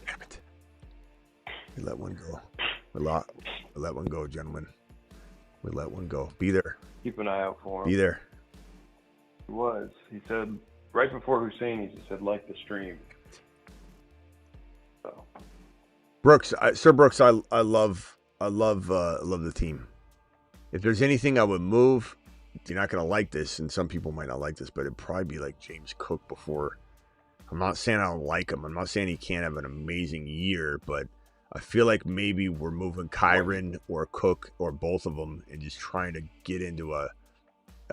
Damn it. We let one go. We let one go, gentlemen. We let one go. Be there. Keep an eye out for him. Be there. He was. He said right before Hussein, he said like the stream. So. Brooks, Sir Brooks, I love the team. If there's anything I would move, you're not gonna like this, and some people might not like this, but it'd probably be like James Cook before. I'm not saying I don't like him. I'm not saying he can't have an amazing year, but I feel like maybe we're moving Kyron or Cook or both of them and just trying to get into a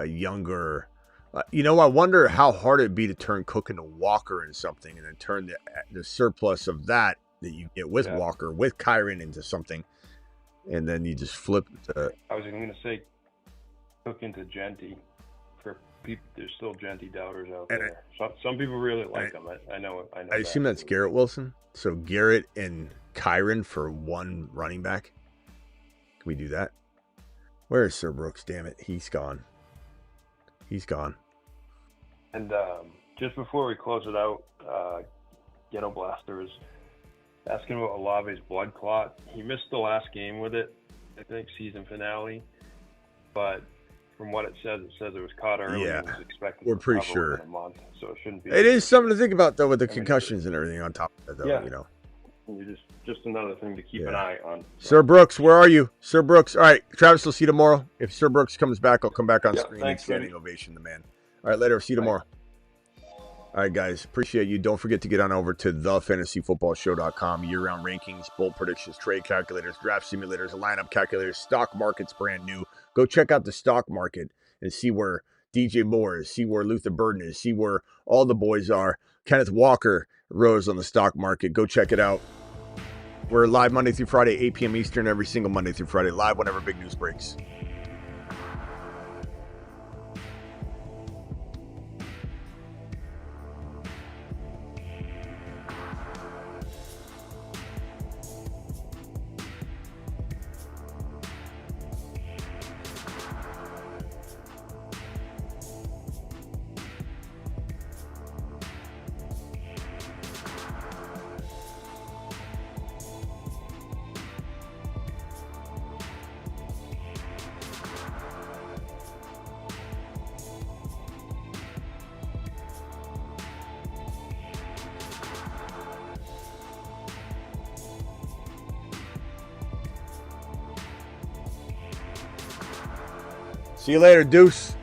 younger. I wonder how hard it'd be to turn Cook into Walker and something, and then turn the surplus of that you get with Walker with Kyron into something, and then you just flip. I was going to say Cook into Genty. For people, there's still Genty doubters out there. Some people really like him. I know. I assume that's Garrett Wilson. So Garrett and Kyron for one running back. Can we do that? Where is Sir Brooks? Damn it, he's gone. And just before we close it out, Ghetto Blaster was asking about Olave's blood clot. He missed the last game with it, I think, season finale. But from what it says it was caught early. Yeah, and was expected we're to pretty recover sure. within a month, so it shouldn't be. It is something to think about, though, with the concussions and everything on top of it, though. Yeah. You're just another thing to keep an eye on. Sir Brooks, where are you? Sir Brooks. All right, Travis, we'll see you tomorrow. If Sir Brooks comes back, I'll come back on screen and standing ovation the man. All right, later. See you tomorrow. All right, guys. Appreciate you. Don't forget to get on over to thefantasyfootballshow.com. Year-round rankings, bold predictions, trade calculators, draft simulators, lineup calculators, stock market's brand new. Go check out the stock market and see where DJ Moore is, see where Luther Burden is, see where all the boys are. Kenneth Walker rose on the stock market. Go check it out. We're live Monday through Friday, 8 p.m. Eastern, every single Monday through Friday. Live whenever big news breaks. See you later, Deuce.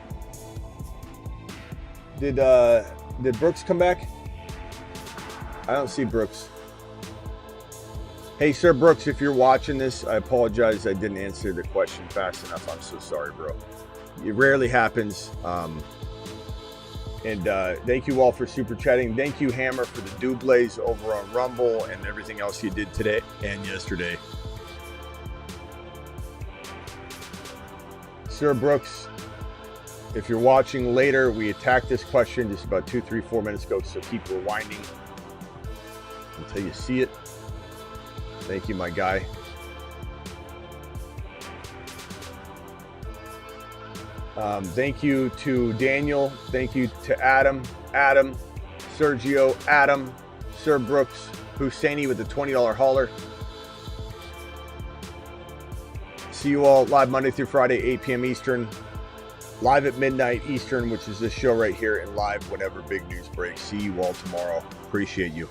Did Brooks come back? I don't see Brooks. Hey, Sir Brooks, if you're watching this, I apologize. I didn't answer the question fast enough. I'm so sorry, bro. It rarely happens. And thank you all for super chatting. Thank you, Hammer, for the doubles over on Rumble and everything else you did today and yesterday. Sir Brooks, if you're watching later, we attacked this question just about 2, 3, 4 minutes ago, so keep rewinding until you see it. Thank you, my guy. Thank you to Daniel. Thank you to Adam, Sergio, Sir Brooks, Husseini with the $20 hauler. See you all live Monday through Friday, 8 p.m. Eastern. Live at midnight Eastern, which is this show right here, and live whenever big news breaks. See you all tomorrow. Appreciate you.